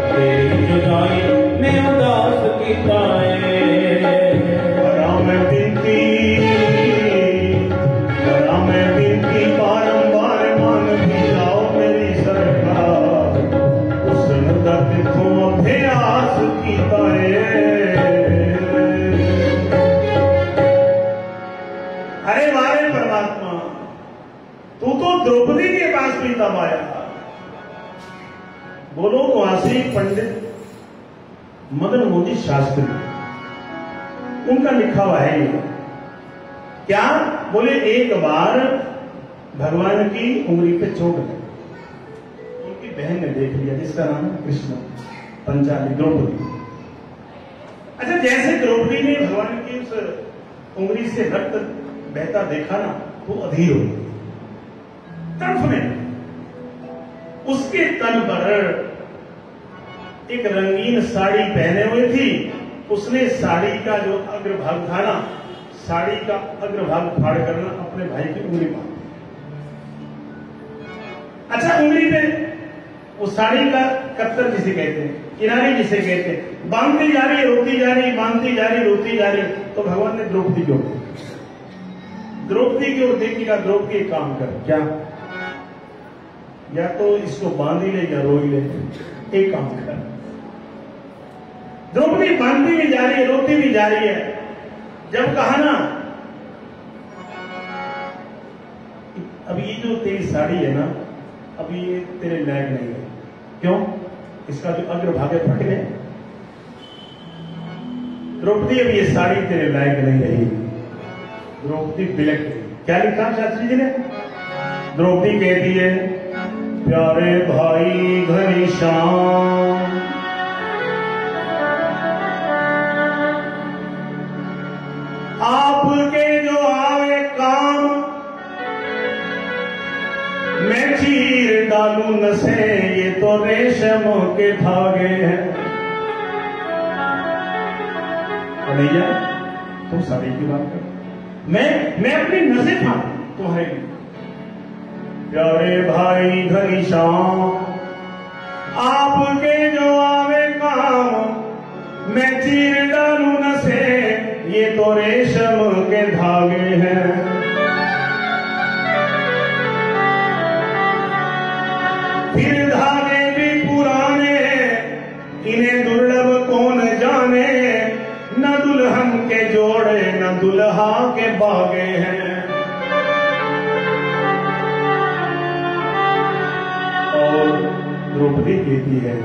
तेरी जुदाई ने उदास कीता है। बारंबार मान भी जाओ मेरी सरकार, उसन दर्द को अभ्यास कीता है। अरे मारे परमात्मा, तू तो द्रौपदी के पास भी तब आया। बोलो वासी पंडित मदन मोदी शास्त्री, उनका लिखा हुआ है ये क्या? बोले एक बार भगवान की उंगली पे चोट लगी, उनकी बहन ने देख लिया जिसका नाम है कृष्ण, पंचाली द्रौपदी। अच्छा, जैसे द्रौपदी ने भगवान की उस उंगली से रक्त बहता देखा ना, तो अधीर हो गई, तड़फ में। उसके तन पर एक रंगीन साड़ी पहने हुए थी, उसने साड़ी का जो अग्रभाग था ना, साड़ी का अग्रभाग फाड़ करना अपने भाई की उंगली बांध। अच्छा, उंगली पे वो साड़ी का कत्तर जिसे कहते हैं, किनारे जिसे कहते हैं, बांधती जा रही, रोती जा रही, बांधती जा रही, रोती जा रही। तो भगवान ने द्रौपदी की ओर देखी का, द्रौपदी एक काम कर, क्या? या तो इसको बांध ही ले या रो ही ले, एक काम कर। द्रौपदी बांधती भी जा रही है, रोती भी जा रही है। जब कहा ना, अब ये जो तेरी साड़ी है ना, अब ये तेरे लायक नहीं है। क्यों? इसका जो अग्रभाग फट गए। द्रौपदी, अब ये साड़ी तेरे लायक नहीं रही। द्रौपदी बिलक गई। क्या लिखा शास्त्री जी ने? द्रौपदी कहती है, प्यारे भाई घनश्याम, आपके जो आवे काम, मैं चीर डालू नसे, ये तो रेशम के धागे हैं। भैया तुम साड़ी की बात कर, मैं अपनी नसें था तुम्हारे। प्यारे भाई घनश्याम, आपके जो आवे काम, मैं चीर डालू नसे, ये तो रेशम के धागे हैं। फिर धागे भी पुराने, इन्हें दुर्लभ कौन जाने, न दुल्हन के जोड़े न दुल्हा के बागे हैं। और द्रौपदी कहती है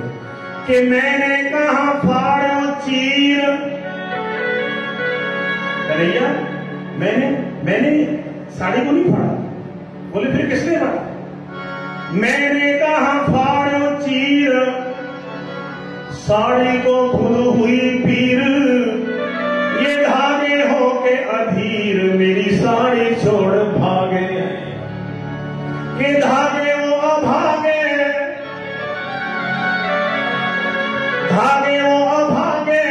कि मैंने कहा फाड़ो चीर। कन्हैया, मैंने साड़ी को नहीं फाड़ा। बोले फिर किसने फाड़ा? मैंने कहा फाड़ो चीर, साड़ी को खुद हुई पीर, ये धागे हो के अधीर, मेरी साड़ी छोड़ भागे। ये धागे वो अभागे, धागे वो अभागे,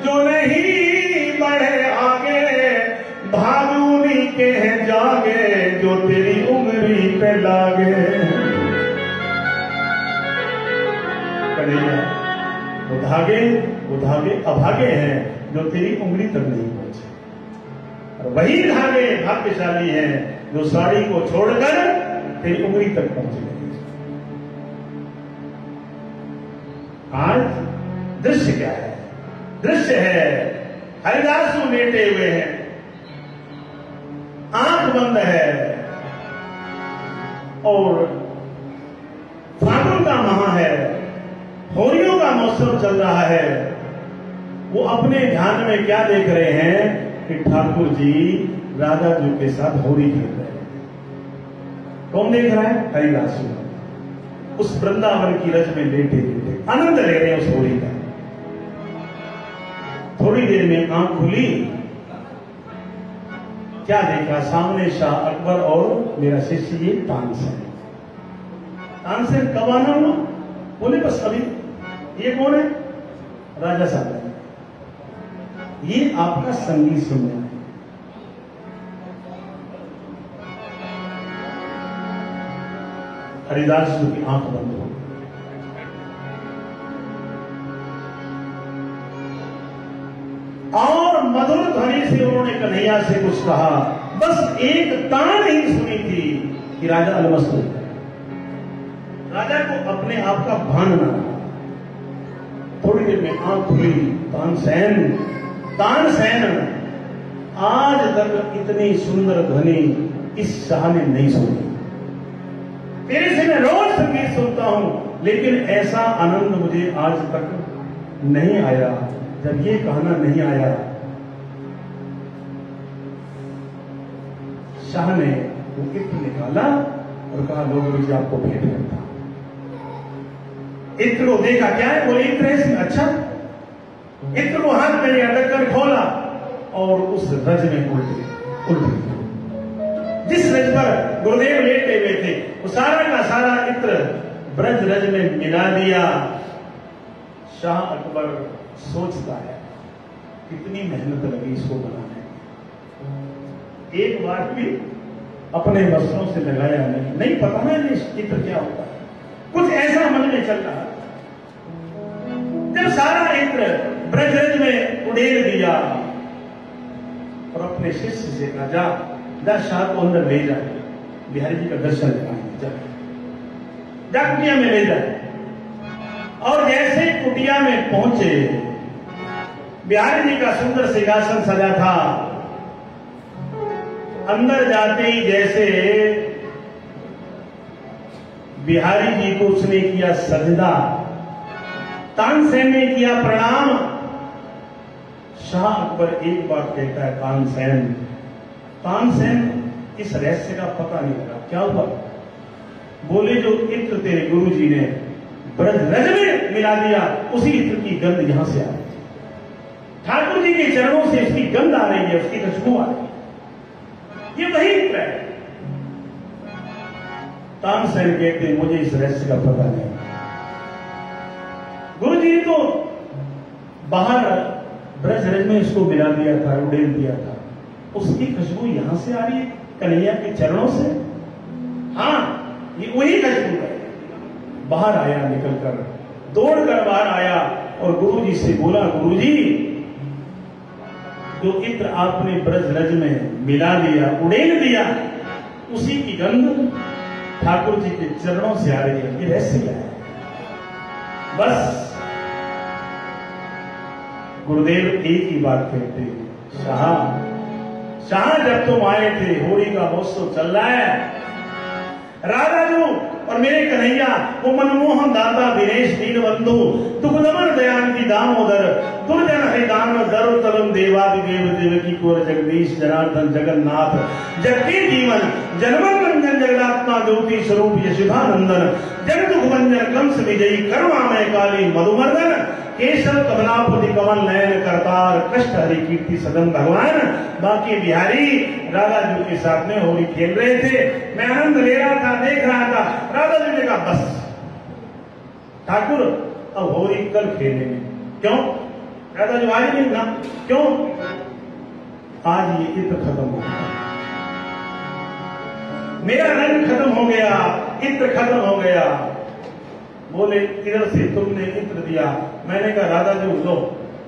जो नहीं बढ़े आगे, भाग उन्हीं के हैं जागे, जो तेरी उंगली पे लागे। कन्हैया, वो धागे अभागे हैं जो तेरी उंगली तक नहीं पहुंचे, और वही धागे भाग्यशाली हैं जो साड़ी को छोड़कर तेरी उंगली तक पहुंचे। आज दृश्य क्या है? दृश्य है हरिदासु लेटे हुए हैं, आंख बंद है, और फागुन का माह है, होलियों का मौसम चल रहा है। वो अपने ध्यान में क्या देख रहे हैं कि ठाकुर जी राधा जी के साथ होली खेल रहे हैं। कौन देख रहा है? हरिदासु। उस वृंदावन की रज में लेटे लेटे आनंद ले रहे हैं उस होली का। थोड़ी देर में आंख खुली क्या देखा? सामने शाह अकबर और मेरा शिष्य ये तानसेन। तानसेन कब आना हुआ? बोले बस अभी। ये कौन है? राजा साहब। ये आपका संगीत सुनने है। हरिदास जी की आंख बंद हो, और मधुर ध्वनि से उन्होंने कन्हैया से कुछ कहा। बस एक तान ही सुनी थी कि राजा अलमस्त हो गया। राजा को अपने आप का भान न रहा। थोड़ी देर में आंख खुली। तानसेन, तानसेन, आज तक इतनी सुंदर ध्वनि इस शाह ने नहीं सुनी। तेरे से मैं रोज संगीत सुनता हूं, लेकिन ऐसा आनंद मुझे आज तक नहीं आया जब ये कहना नहीं आया। शाह ने वो इत्र निकाला और कहा, लो गुरु जी आपको भेंट करता। इत्र को देखा, क्या है? बोले इत्र है। अच्छा, इत्र को हाथ में अटक कर खोला और उस रज में उल्टी जिस रज पर गुरुदेव लेटे हुए थे, वो सारा का सारा इत्र ब्रज रज में मिला दिया। शाह अकबर सोचता है कितनी मेहनत लगी इसको बनाने। एक बार भी अपने वस्त्रों से लगाया नहीं पता ना ये चित्र क्या होता है। कुछ ऐसा मन में चल रहा। जब सारा इत्र ब्रजरज में उड़ेल दिया और अपने शिष्य से कहा, जा शाह को अंदर ले जाए, बिहारी जी का दर्शन कराएंगे, जा कुटिया में ले जाए। और जैसे कुटिया में पहुंचे, बिहारी जी का सुंदर सिंहासन सजा था। अंदर जाते ही जैसे बिहारी जी को उसने किया सजदा, तानसेन ने किया प्रणाम। शाह अकबर एक बार कहता है, तानसेन, तानसेन, इस रहस्य का पता नहीं लगा, क्या हुआ? बोले जो इत्र तेरे गुरु जी ने ब्रज रज में मिला दिया, उसी इत्र की गंध यहां से आ रही है। ठाकुर जी के चरणों से उसकी गंध आ रही है, उसकी खुशबू आ रही है। ये वही इत्र है। तानसेन कहते हैं, मुझे इस रहस्य का पता नहीं। गुरु जी ने तो बाहर ब्रज रज में इसको मिला दिया था, उड़ेल दिया था, उसकी खुशबू यहां से आ रही है, कन्हैया के चरणों से। हाँ, ये वही खुशबू है। बाहर आया, निकलकर दौड़कर बाहर आया और गुरुजी से बोला, गुरुजी, जो इत्र आपने ब्रज रज में मिला दिया, उड़ेल दिया, उसी की गंध ठाकुर जी के चरणों से आ रही है। ये रहस्य क्या है? बस गुरुदेव एक ही बात कहते हैं, शाह, जब तुम आए थे, होली का महोत्सव चल रहा है, राधा जो और मेरे कन्हैया, वो मनमोहन दाता दिनेश दीन बंधु, दुखदमन दयानिधि दामोदर, दुर्जन हरिदान दरु तलम देवादिदेव देवकी कोर जगदीश जनार्दन जगन्नाथ, जगती जीवन जन्मन रंजन जगदात्मा ज्योति स्वरूप यशोदानंदन, जग दुख भंजन कंस विजयी करुणामय काली मधुमर्दन, केशव कमलापति कमल नयन करतार, कष्ट हरि कीर्ति सदन भगवान। बाकी बिहारी राधा जी के साथ में होली खेल रहे थे, मैं आनंद ले रहा था, देख रहा था। राधा जी ने कहा, बस ठाकुर अब होली कल खेलेंगे। क्यों? राधा जी आज नहीं ना, क्यों? आज ये इत्र खत्म हो गया, मेरा रंग खत्म हो गया, इत्र खत्म हो गया। बोले, इधर से तुमने इत्र दिया। मैंने कहा, राधा जी लो,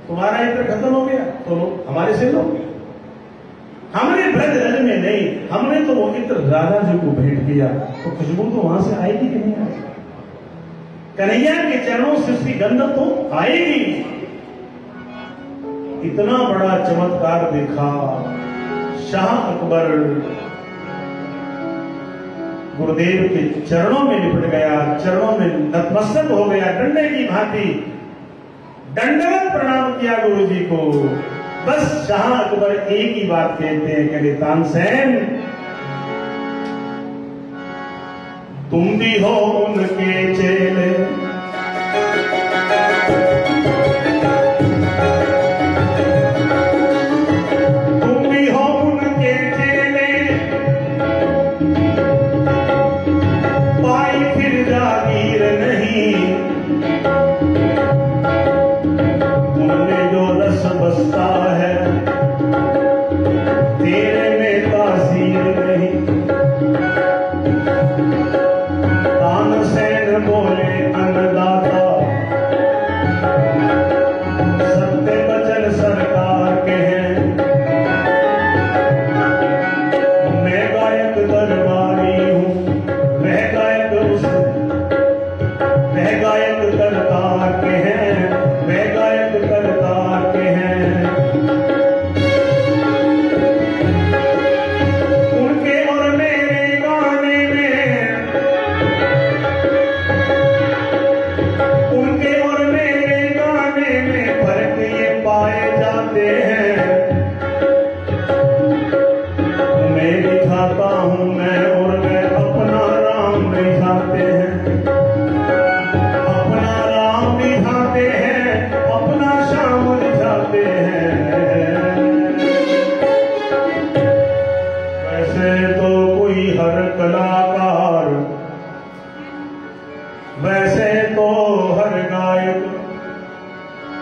तुम्हारा इत्र खत्म हो गया तो लो, हमारे से लो। हमने ब्रज रज में नहीं, हमने तो वो इत्र राधा जी को भेंट किया, तो खुशबू तो वहां से आएगी कि नहीं आएगी? कन्हैया के चरणों से उसकी गंध तो आएगी। इतना बड़ा चमत्कार देखा शाह अकबर, गुरुदेव के चरणों में लिपट गया, चरणों में नतमस्तक हो गया, डंडे की भांति दंडवत प्रणाम किया गुरु जी को। बस शाह अकबर एक ही बात कहते हैं, कहते तानसेन, तुम भी हो उनके चेले, तुम भी हो उनके चेले,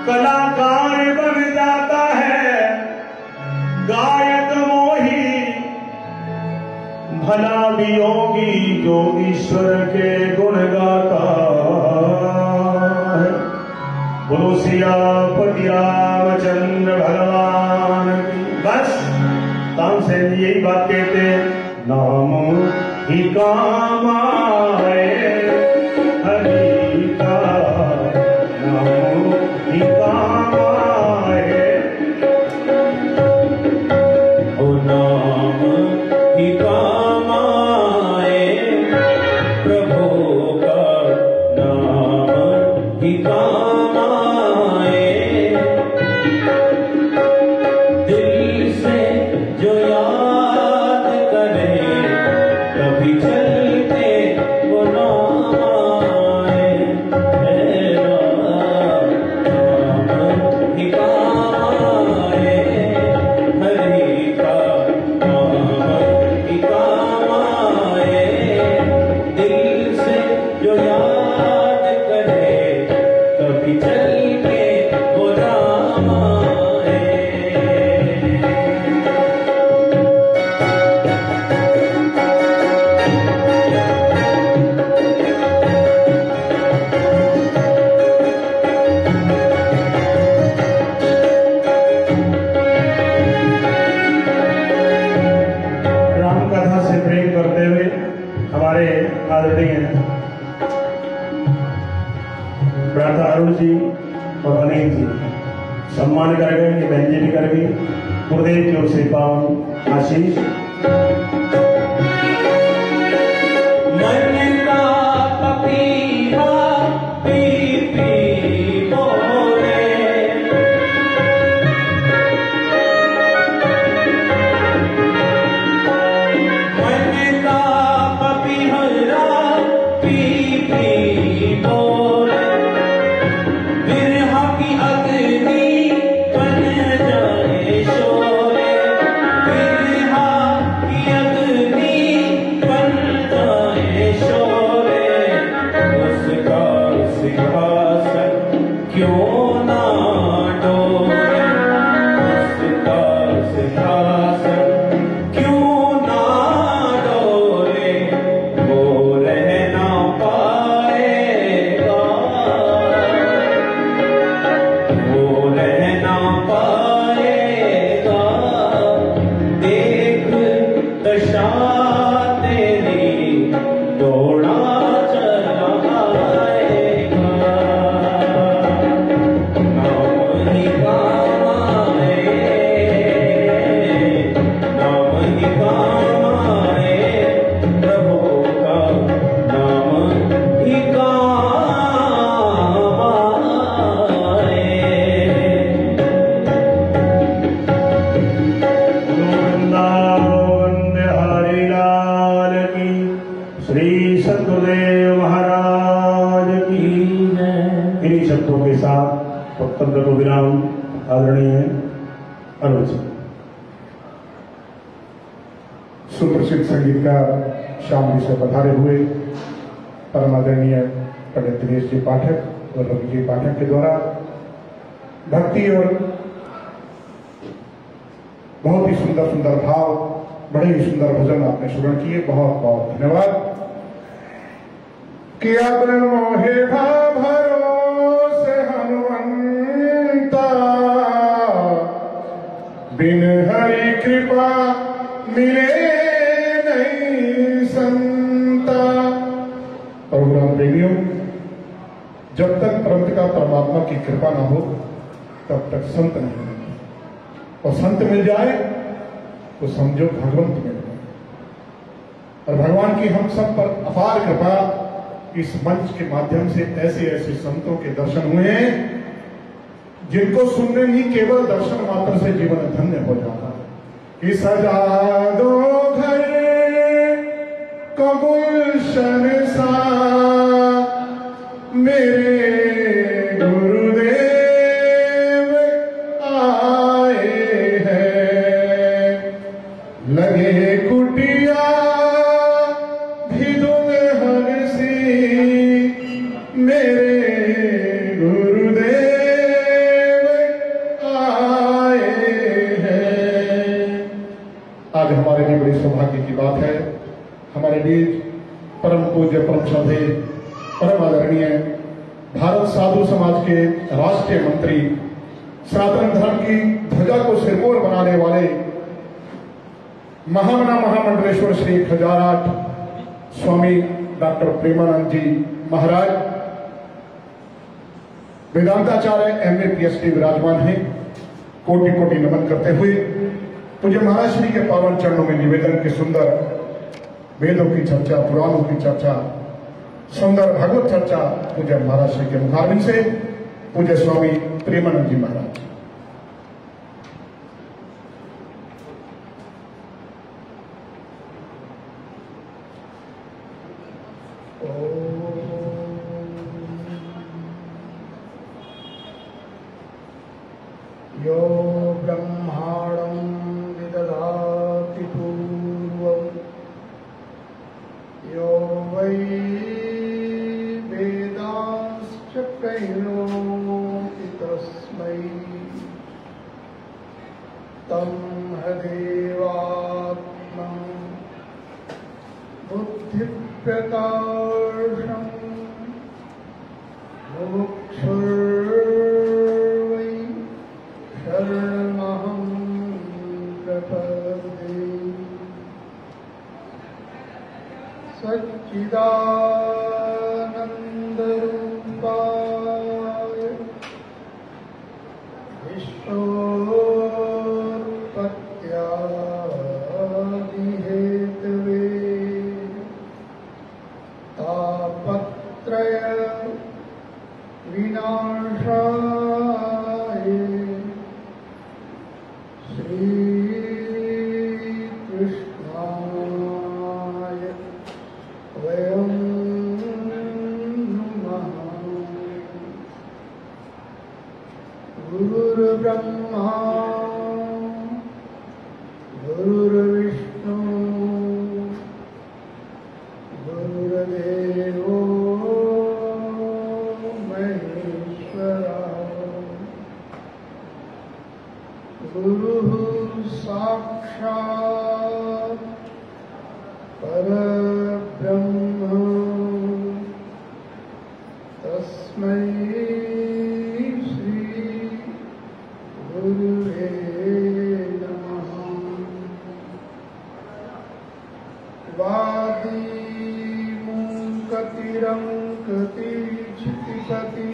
कलाकार बन जाता है गायक मोही, भला भी योगी जो ईश्वर के गुण गाता है। बोलो सियापति रामचंद्र भगवान की। बस तानसेन यही बात कहते हैं, नाम ही काम आए हरि का, नाम ही काम आए। ओ नाम ही काम आए, प्रभु का नाम ही काम आए। दिल से जो याद करे कभी चलते वो नाम आए। नाम ही काम आए, हरि का नाम ही काम आए। दिल से जो याद करे कभी चलते वो नाम आए। राम कथा से प्रेम करते हुए हमारे आदरणीय भ्राता अरुण जी और अनिल जी सम्मान करेंगे, ये बहन जी भी करेंगे। गुरुदेव की ओर से पावन आशीष। मन का पपीहा पी पी बोले, मन का पपीहरा पी पी बोले। बिरहा की अग्नि बन जाए शोले, बिरहा की अग्नि बन जाए शोले। उसका सिंहासन क्यों ना डोले, उसका सिंहासन क्यों ना डोले। वो रह ना पाएगा, वो रह ना पाएगा। देख दशा तेरी दौड़ा चलाएगा। नाम ही काम आए, नाम ही काम आए, प्रभु का नाम ही काम आए। वृंदावन बिहारी लाल की, श्री सतगुरुदेव महाराज की। इन्हीं शब्दों के साथ वक्तव्य को विराम आदरणीय अरुण जी। सुप्रसिद्ध संगीतकार श्याम जी से पधारे हुए परम आदरणीय पंडित दिनेश जी पाठक और रवि जी पाठक के द्वारा भक्ति और बहुत ही सुंदर सुंदर भाव, बड़े ही सुंदर भजन आपने श्रवण किए। बहुत बहुत धन्यवाद। किया मोहे भरोसे हनुमंता, बिन हरि कृपा मिले नहीं संता। प्रोग्राम प्रेमियों, जब तक परमपिता परमात्मा की कृपा न हो तब तक संत नहीं मिलते, और संत मिल जाए तो समझो भगवंत मिल जाए। और भगवान की हम सब पर अपार कृपा, इस मंच के माध्यम से ऐसे ऐसे संतों के दर्शन हुए हैं जिनको सुनने ही केवल दर्शन मात्र से जीवन धन्य हो जाता है। कि सजा दो घर को गुलशन सा, मेरे गुरुदेव आए हैं। लगे कुटिया भी दुल्हन सी, मेरे गुरुदेव श्रद्धेय परम आदरणीय भारत साधु समाज के राष्ट्रीय मंत्री, सनातन धर्म की ध्वजा को सिरमौर बनाने वाले महामना महामंडलेश्वर श्री खजाराट स्वामी डॉक्टर प्रेमानंद जी महाराज, वेदांताचार्य MA PhD विराजमान हैं। कोटि कोटि नमन करते हुए पूज्य महाराज श्री के पावन चरणों में निवेदन के सुंदर वेदों की चर्चा, पुराणों की चर्चा, सुंदर भगवत चर्चा पूज्य महाराज श्री के मुखारविंद से पूज्य स्वामी प्रेमानंद जी महाराज। यो ब्रह्माणं विदधाति पूर्वं यो वै वेदांश्च प्रणोति तस्मै तं हदेवात्मा बुद्धिप्रकाशं मुमुक्षुर्वै शरणमहं प्रपद्ये। सच्चिदानन्दरूपाय विश्वोत्पत्त्यादिहेतवे तापत्रय विनाशाय श्रीकृष्णाय वयं नमः। गुरुर्ब्रह्मा गुरुर्विष्णु गुरुर्देवो महेश्वरः। गुरुः साक्षात् परब्रह्म तस्मै श्री गुरुवे नमः। वादीमूकतिरङ्कतिचितिपति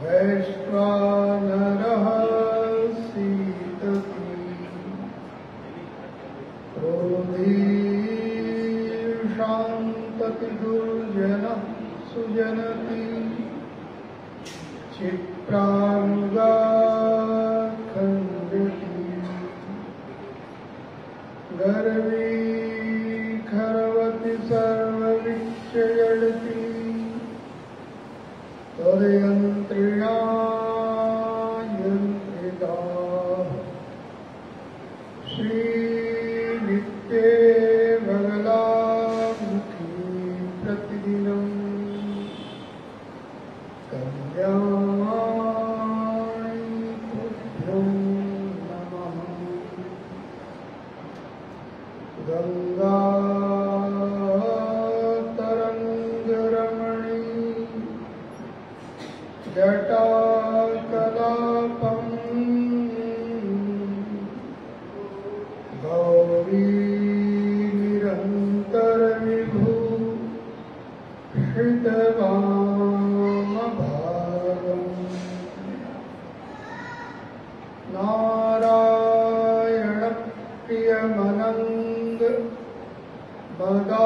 वैश्वानरः सीतति क्रोधीशान्तति दुर्जनः सुजनति क्षिप्रानुगाखण्डति गर्वी खरवति सर्वविच्चयति तदयन्त्रिणा यन्त्रिता श्रीनित्ये बगलामुखी प्रतिदिनं कल्याणी तुभ्यो नमः। गंगा तरंगरमणी जटाकलापं गौरी निरन्तरविभू हृदवामभागम् नारायणप्रियमनन्द मदापहारम्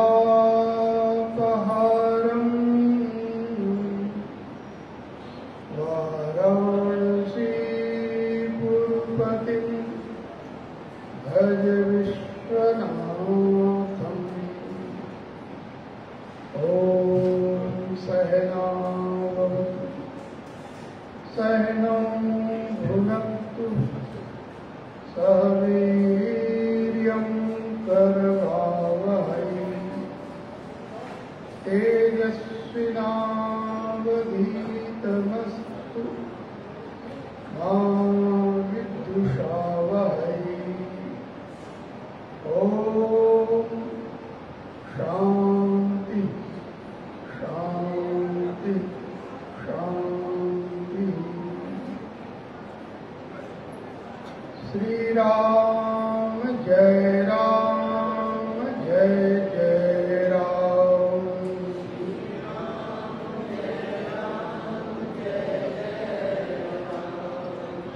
राम जय राम जय जय राम।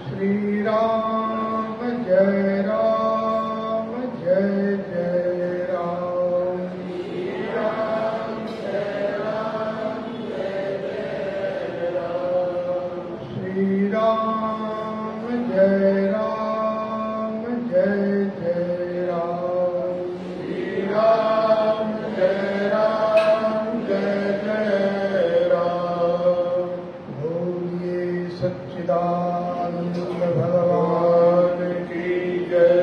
श्री राम जय राम जय जय राम। श्री राम जय राम जय जय राम। श्री राम जय राम जय जय राम। श्री राम जय राम जय जय राम। बोलिए सच्चिदानंद भगवान की जय।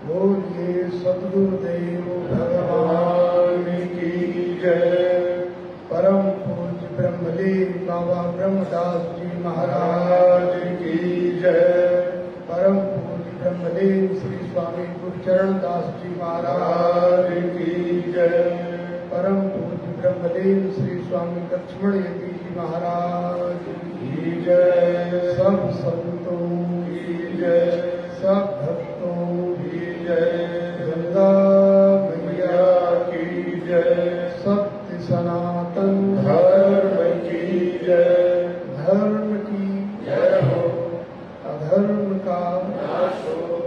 बोलिए सद्गुरुदेव भगवान की जय। परम पूज्य ब्रह्मलीन बाबा ब्रह्मदास जी महाराज की जय। परम पूज्य ब्रह्मलीन श्री स्वामी गुरुचरण दास जी महाराज की जय। परम पूज्य ब्रह्मलीन श्री स्वामी लक्ष्मण यति जी महाराज की जय। सब संतों की जय। सब भक्तों की जय। गंगा मैया की जय। सत्य सनातन धर्म की जय। धर्म की जय हो। अधर्म का नाश हो।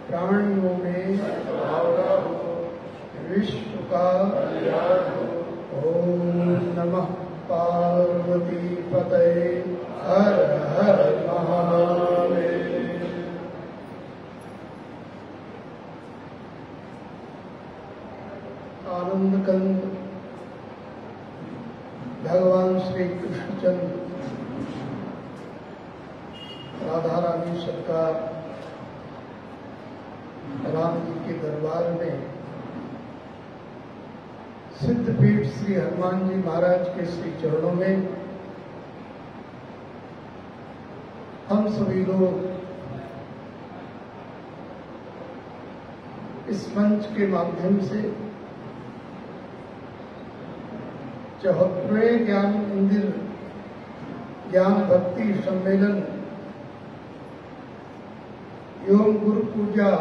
प्राणियों में सद्भावना हो। विश्व का कल्याण हो। ओम नमः पार्वती पतये हर हर महादेव। आनंद कंद भगवान श्री कृष्णचंद्र राधा रानी सरकार राम जी के दरबार में सिद्धपीठ श्री हनुमान जी महाराज के श्री चरणों में हम सभी लोग इस मंच के माध्यम से 74वें ज्ञान मंदिर ज्ञान भक्ति सम्मेलन एवं गुरु पूजा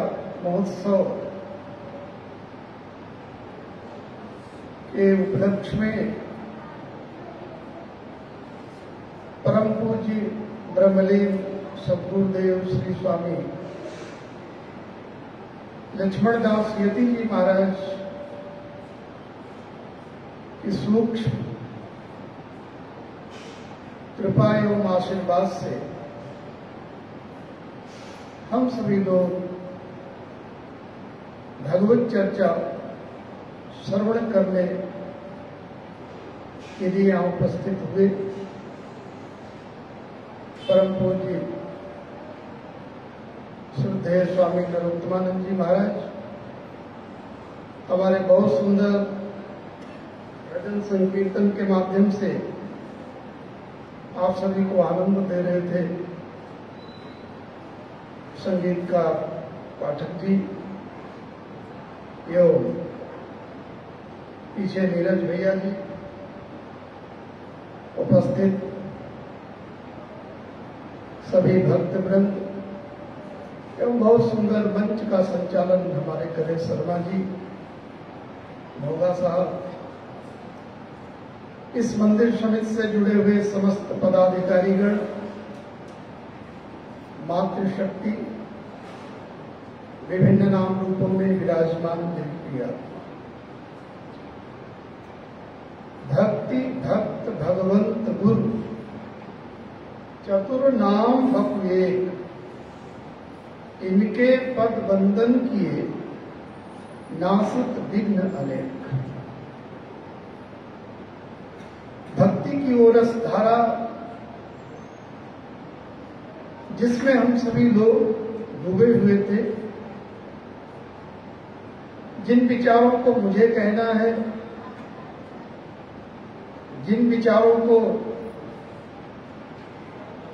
महोत्सव के उपलक्ष्य में परम पूज्य ब्रह्मलीन सद्गुरुदेव श्री स्वामी लक्ष्मण दास यति जी महाराज की सूक्ष्म कृपा एवं आशीर्वाद से हम सभी लोग भगवत चर्चा श्रवण करने के लिए यहाँ उपस्थित हुए। परम पूज्य श्रद्धेय स्वामी नरोत्तमानंद जी महाराज हमारे बहुत सुंदर भजन संकीर्तन के माध्यम से आप सभी को आनंद दे रहे थे। संगीत का पाठक जी एवं पीछे नीरज भैया जी उपस्थित सभी भक्त वृंद एवं बहुत सुंदर मंच का संचालन हमारे करे शर्मा जी मोगा साहब, इस मंदिर समिति से जुड़े हुए समस्त पदाधिकारीगण, मातृशक्ति विभिन्न नाम रूपों में विराजमान दिव्य भक्ति भक्त भगवंत गुरु चतुर नाम बप एक, इनके पद वंदन किए नासित विघ्न अनेक। भक्ति की ओरस धारा जिसमें हम सभी लोग डूबे हुए थे, जिन विचारों को मुझे कहना है, जिन विचारों को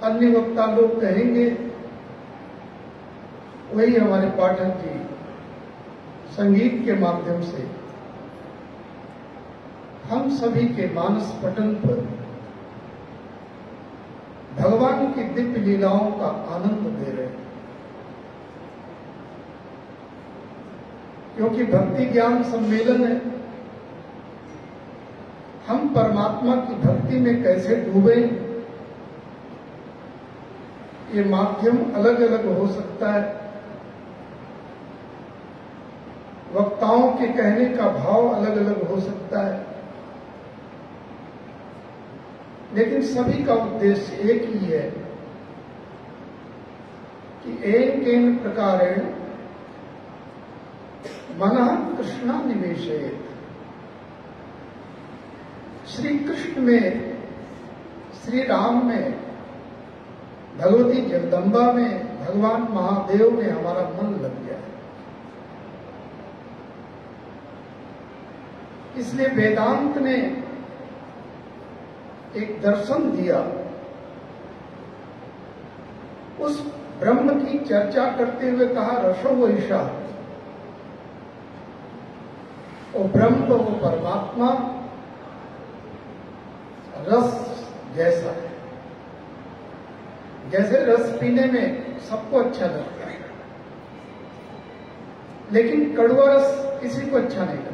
अन्य वक्ता लोग कहेंगे, वही हमारे पाठक जी संगीत के माध्यम से हम सभी के मानस पटल पर भगवान की दिव्य लीलाओं का आनंद दे रहे हैं। क्योंकि भक्ति ज्ञान सम्मेलन है। हम परमात्मा की भक्ति में कैसे डूबे, ये माध्यम अलग अलग हो सकता है, वक्ताओं के कहने का भाव अलग अलग हो सकता है, लेकिन सभी का उद्देश्य एक ही है कि एकेन प्रकारेण मनः कृष्णा निवेशयेत्। श्री कृष्ण में, श्री राम में, भगवती जगदम्बा में, भगवान महादेव में हमारा मन लग गया है। इसलिए वेदांत ने एक दर्शन दिया, उस ब्रह्म की चर्चा करते हुए कहा रसो वैशा, वो ब्रह्म, वो परमात्मा रस जैसा है। जैसे रस पीने में सबको अच्छा लगता है, लेकिन कड़वा रस किसी को अच्छा नहीं लगता।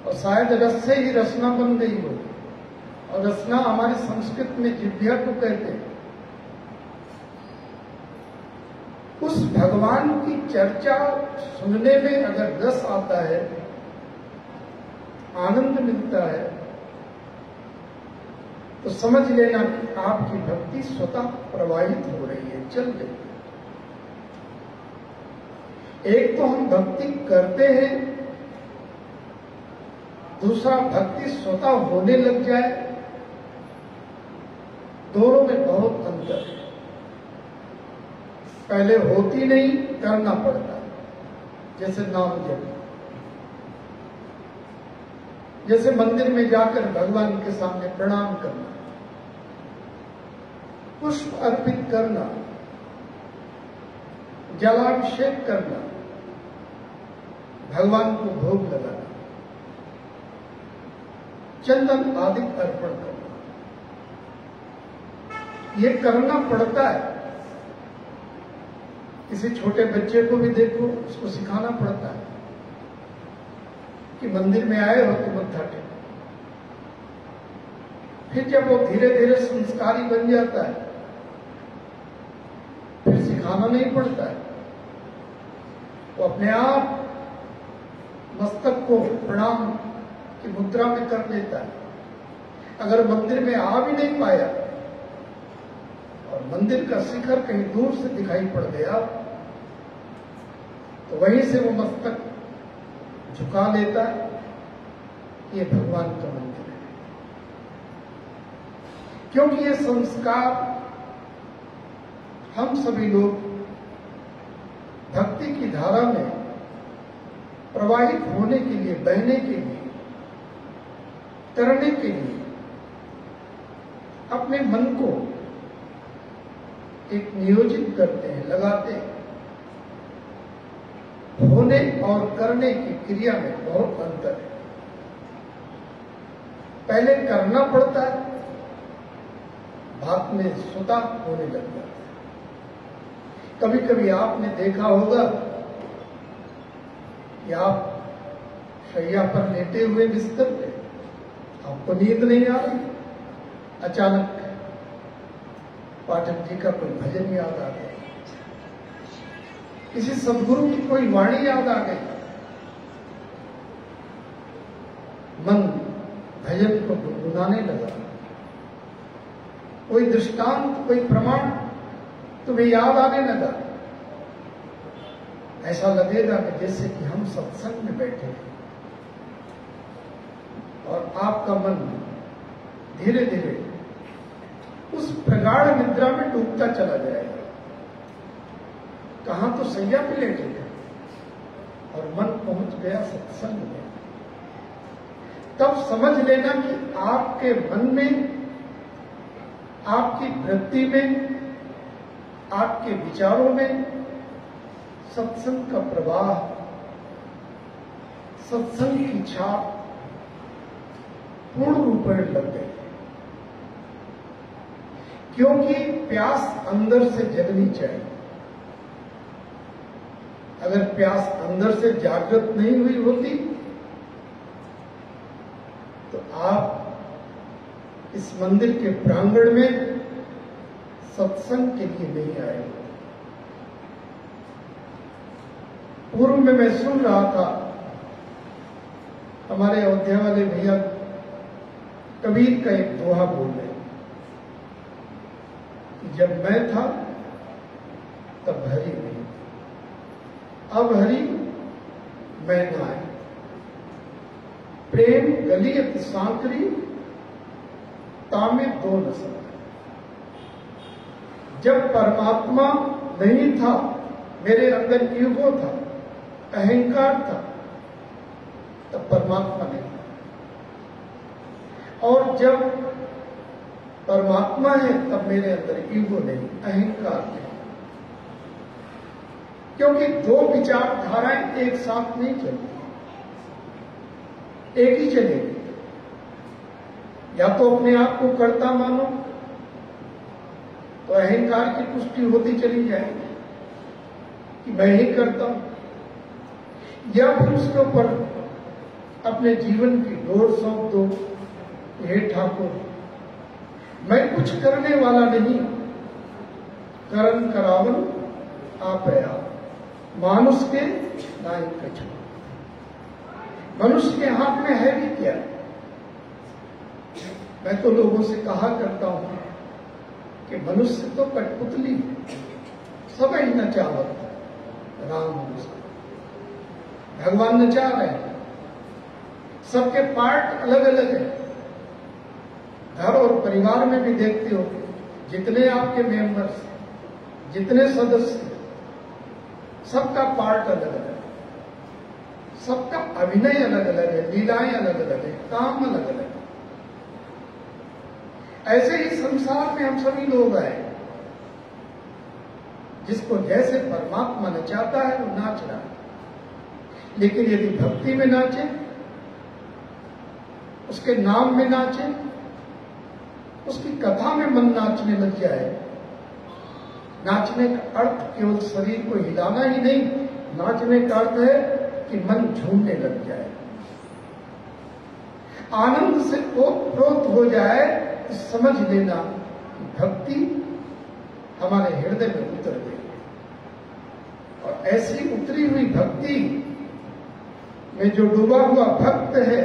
और शायद रस से ही रसना बन गई हो, और रसना हमारे संस्कृत में जिह्वा को कहते हैं। उस भगवान की चर्चा सुनने में अगर रस आता है, आनंद मिलता है, तो समझ लेना कि आपकी भक्ति स्वतः प्रवाहित हो रही है, चल रही है। एक तो हम भक्ति करते हैं, दूसरा भक्ति स्वतः होने लग जाए, दोनों में बहुत अंतर है। पहले होती नहीं, करना पड़ता है, जैसे नाम जप, जैसे मंदिर में जाकर भगवान के सामने प्रणाम करना, पुष्प अर्पित करना, जलाभिषेक करना, भगवान को भोग लगाना, चंदन आदि अर्पण करना, ये करना पड़ता है। किसी छोटे बच्चे को भी देखो, उसको सिखाना पड़ता है कि मंदिर में आए हो तो मत्था टेको। फिर जब वो धीरे धीरे संस्कारी बन जाता है, फिर सिखाना नहीं पड़ता है, वो अपने आप मस्तक को प्रणाम की मुद्रा में कर लेता है। अगर मंदिर में आ भी नहीं पाया और मंदिर का शिखर कहीं दूर से दिखाई पड़ गया, तो वहीं से वो मस्तक झुका लेता है, ये भगवान का मंदिर है। क्योंकि ये संस्कार हम सभी लोग भक्ति की धारा में प्रवाहित होने के लिए, बहने के लिए, करने के लिए अपने मन को एक नियोजित करते हैं, लगाते हैं। होने और करने की क्रिया में बहुत अंतर है। पहले करना पड़ता है, बाद में स्वतः होने लग जाता है। कभी कभी आपने देखा होगा कि आप शैया पर लेटे हुए बिस्तर पे, आपको नींद नहीं आ रही, अचानक पाठक जी का कोई भजन याद आ गया, किसी सदगुरु की कोई वाणी याद आ गई, मन भजन को गुनगुनाने लगा। कोई दृष्टांत, कोई प्रमाण तुम्हें याद आने लगा। ऐसा लगेगा कि जैसे कि हम सत्संग में बैठे हैं और आपका मन धीरे धीरे उस प्रगाढ़ निद्रा में डूबता चला जाएगा। कहां तो सैया पे लेटे थे और मन पहुंच गया सत्संग में। तब समझ लेना कि आपके मन में, आपकी वृत्ति में, आपके विचारों में सत्संग का प्रवाह, सत्संग की छाप पूर्ण रूप में लग गई। क्योंकि प्यास अंदर से जगनी चाहिए। अगर प्यास अंदर से जागृत नहीं हुई होती तो आप इस मंदिर के प्रांगण में सत्संग के लिए नहीं आए। पूर्व में मैं सुन रहा था, हमारे अयोध्या वाले भैया कबीर का एक दोहा बोल रहे कि जब मैं था तब हरि नहीं, अब हरि मैं ना आए। प्रेम गलियत सांकरी तामे दो न सके। जब परमात्मा नहीं था, मेरे अंदर ईगो था, अहंकार था, तब परमात्मा नहीं था। और जब परमात्मा है तब मेरे अंदर ईगो नहीं, अहंकार नहीं। क्योंकि दो विचारधाराएं एक साथ नहीं चलती, एक ही चलेगी। या तो अपने आप को कर्ता मानो तो अहंकार की पुष्टि होती चली जाएगी कि मैं ही करता हूं, या फिर उसके ऊपर अपने जीवन की डोर सौंप दो, हे ठाकुर मैं कुछ करने वाला नहीं, करन करावन आप मानुष के नाई कछु। मनुष्य के हाथ में है भी क्या? मैं तो लोगों से कहा करता हूं कि मनुष्य तो कठपुतली, सब ही नचावत राम उसका, भगवान नचा रहे हैं। सबके पार्ट अलग अलग है। घर और परिवार में भी देखते हो, जितने आपके मेंबर्स, जितने सदस्य, सबका पार्ट अलग अलग है, सबका अभिनय अलग अलग है, लीलाएं अलग अलग है, काम अलग अलग है। ऐसे ही संसार में हम सभी लोग आए, जिसको जैसे परमात्मा नचाता है वो नाच रहा है। लेकिन यदि भक्ति में नाचे, उसके नाम में नाचे, उसकी कथा में मन नाचने लग जाए। नाचने का अर्थ केवल शरीर को हिलाना ही नहीं, नाचने का अर्थ है कि मन झूमने लग जाए, आनंद से ओतप्रोत हो जाए। तो समझ लेना कि भक्ति हमारे हृदय में उतर गई। और ऐसी उतरी हुई भक्ति में जो डूबा हुआ भक्त है,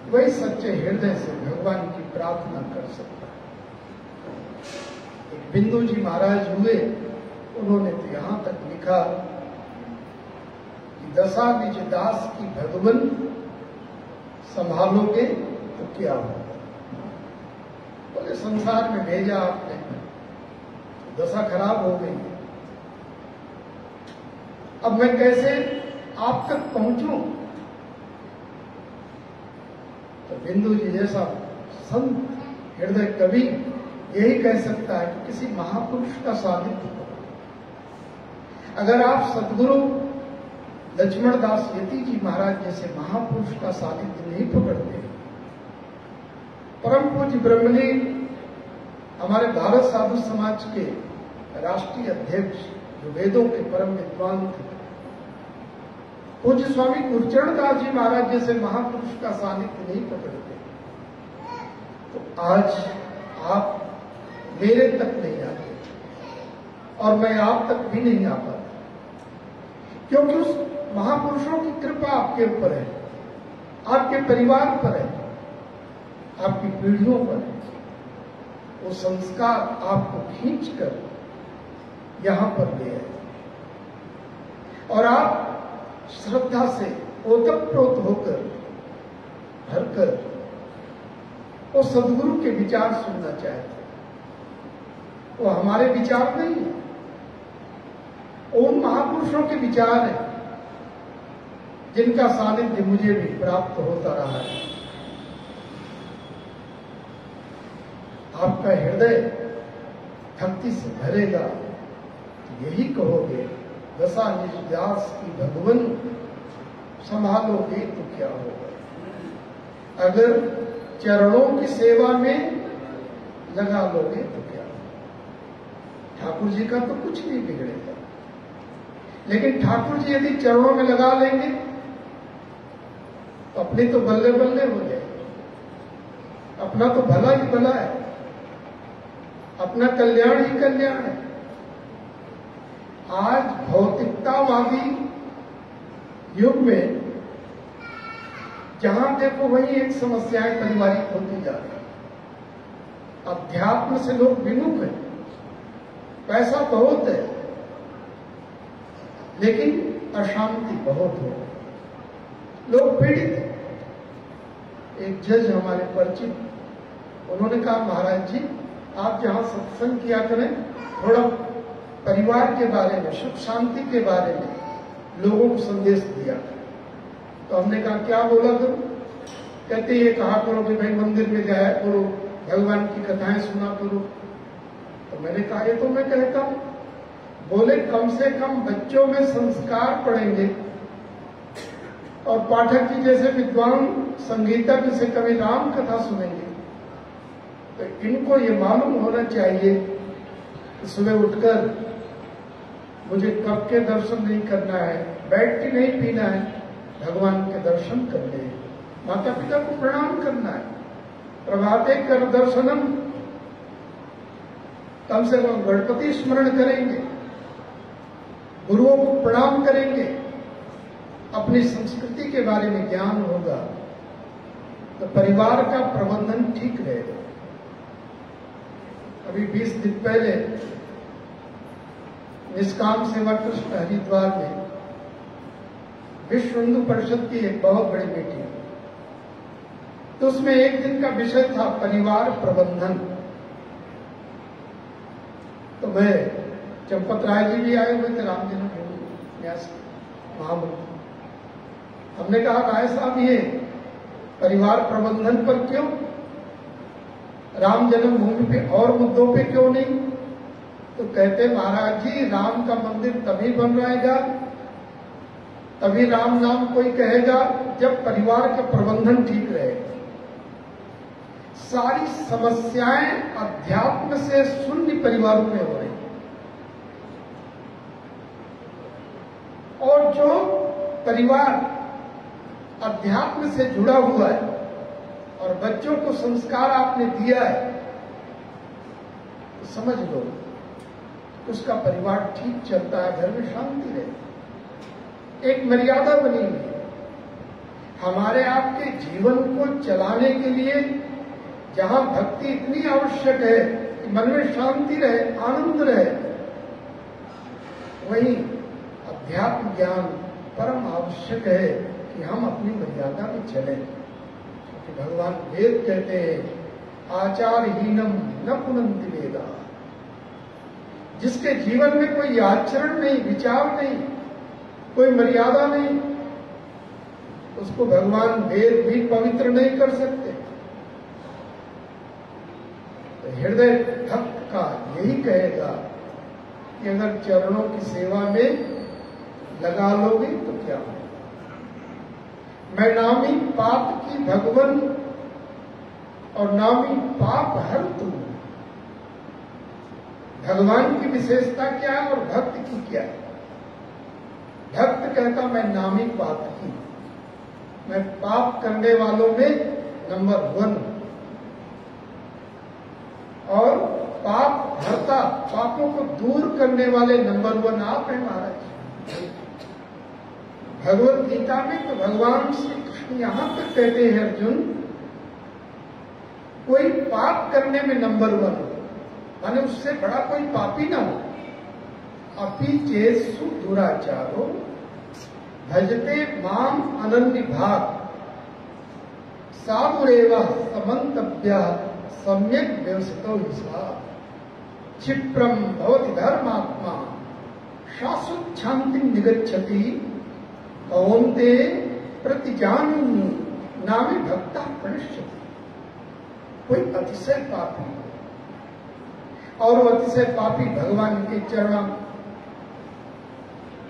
वही सच्चे हृदय से भगवान की प्रार्थना कर सकता है। एक बिंदु जी महाराज हुए, उन्होंने तो यहां तक लिखा कि दशा निज दास की भगवन संभालोगे तो क्या होगा। बोले संसार में भेजा आपने, दशा खराब हो गई, अब मैं कैसे आप तक पहुंचूं। तो बिंदु जी जैसा संत हृदय कवि यही कह सकता है कि किसी महापुरुष का सानिध्य करो। अगर आप सदगुरु लक्ष्मण दास यति जी महाराज जैसे महापुरुष का सानिध्य नहीं पकड़ते, परम पूज्य ब्रह्मलीन हमारे भारत साधु समाज के राष्ट्रीय अध्यक्ष, जो वेदों के परम विद्वान थे, पूज्य स्वामी गुरुचरण दास जी महाराज जैसे महापुरुष का सानिध्य नहीं पकड़ते, तो आज आप मेरे तक नहीं आते और मैं आप तक भी नहीं आ पाता। क्योंकि उस महापुरुषों की कृपा आपके ऊपर है, आपके परिवार पर है, आपकी पीढ़ियों पर है। वो संस्कार आपको खींचकर यहां पर ले आए और आप श्रद्धा से ओतप्रोत होकर भरकर वो सदगुरु के विचार सुनना चाहते। वो हमारे विचार नहीं है, उन महापुरुषों के विचार हैं जिनका सानिध्य मुझे भी प्राप्त होता रहा है। आपका हृदय भक्ति से भरेगा तो यही कहोगे, दशा निज दास की भगवन संभालोगे तो क्या होगा। अगर चरणों की सेवा में लगा लोगे तो क्या होगा। ठाकुर जी का तो कुछ नहीं बिगड़ेगा। लेकिन ठाकुर जी यदि चरणों में लगा लेंगे तो अपनी तो बल्ले बल्ले हो जाए, अपना तो भला ही भला है, अपना कल्याण ही कल्याण है। आज भौतिकतावादी युग में जहां देखो वहीं एक समस्याएं पारिवारिक होती जा रही है। अध्यात्म से लोग विमुख हैं, पैसा बहुत है लेकिन अशांति बहुत है, लोग पीड़ित हैं। एक जज हमारे परिचित, उन्होंने कहा महाराज जी आप जहां सत्संग किया करें थोड़ा परिवार के बारे में, सुख शांति के बारे में लोगों को संदेश दिया। तो हमने कहा क्या बोला करो? कहते ये कहा करो कि भाई मंदिर में जाया करो, भगवान की कथाएं सुना करो। तो मैंने कहा ये तो मैं कहता हूं। बोले कम से कम बच्चों में संस्कार पड़ेंगे, और पाठक जी जैसे विद्वान संगीतज्ञ से कभी राम कथा सुनेंगे तो इनको ये मालूम होना चाहिए कि सुबह उठकर मुझे कब के दर्शन नहीं करना है, बैठ के नहीं पीना है, भगवान के दर्शन करने, माता पिता को प्रणाम करना है। प्रभाते कर दर्शनम, कम से कम गणपति स्मरण करेंगे, गुरुओं को प्रणाम करेंगे, अपनी संस्कृति के बारे में ज्ञान होगा तो परिवार का प्रबंधन ठीक रहेगा। अभी 20 दिन पहले निष्काम सेवा ट्रस्ट हरिद्वार में विश्व हिंदू परिषद की एक बहुत बड़ी मीटिंग, तो उसमें एक दिन का विषय था परिवार प्रबंधन। तो मैं चंपत राय जी भी आए हुए थे, राम जन्मभूमि न्यास महामंत्री। हमने कहा राय साहब ये परिवार प्रबंधन पर क्यों, राम जन्मभूमि पे और मुद्दों पे क्यों नहीं? तो कहते महाराज जी राम का मंदिर तभी बन रहेगा, तभी राम नाम कोई कहेगा जब परिवार का प्रबंधन ठीक रहेगा। सारी समस्याएं अध्यात्म से शून्य परिवारों में हो रही, और जो परिवार अध्यात्म से जुड़ा हुआ है और बच्चों को संस्कार आपने दिया है तो समझ लो उसका परिवार ठीक चलता है, घर में शांति रहती, एक मर्यादा बनी हुई है। हमारे आपके जीवन को चलाने के लिए जहां भक्ति इतनी आवश्यक है कि मन में शांति रहे, आनंद रहे, वहीं अध्यात्म ज्ञान परम आवश्यक है कि हम अपनी मर्यादा में चलें। क्योंकि भगवान वेद कहते हैं आचारहीनम न पुनन्ति वेदा, जिसके जीवन में कोई आचरण नहीं, विचार नहीं, कोई मर्यादा नहीं, उसको भगवान वेद भी पवित्र नहीं कर सकते। तो हृदय भक्त का यही कहेगा कि अगर चरणों की सेवा में लगा लोगे तो क्या हो। मैं नामी पाप की भगवन और नामी पाप हर तू। भगवान की विशेषता क्या है और भक्त की क्या है? भक्त कहता मैं नामी पाप की, मैं पाप करने वालों में नंबर 1, और पाप हरता, पापों को दूर करने वाले नंबर 1 आप हैं महाराज। भगवत गीता में तो भगवान श्री कृष्ण यहां तक कहते हैं अर्जुन, कोई पाप करने में नंबर 1 हो, माने उससे बड़ा कोई पापी ना हो। अपि चेत्सु दुराचारो भजते माम अनन्य भाग साधुरेव समन्तव्य सम्यक व्यवसितो हिसा क्षिप्रम भवति धर्मात्मा शाश्वत शांति निगच्छति कौन्ते प्रतिजानी नामे भक्ता प्रणश्यति। कोई अतिशय पापी और वो अतिशय पापी भगवान के चरण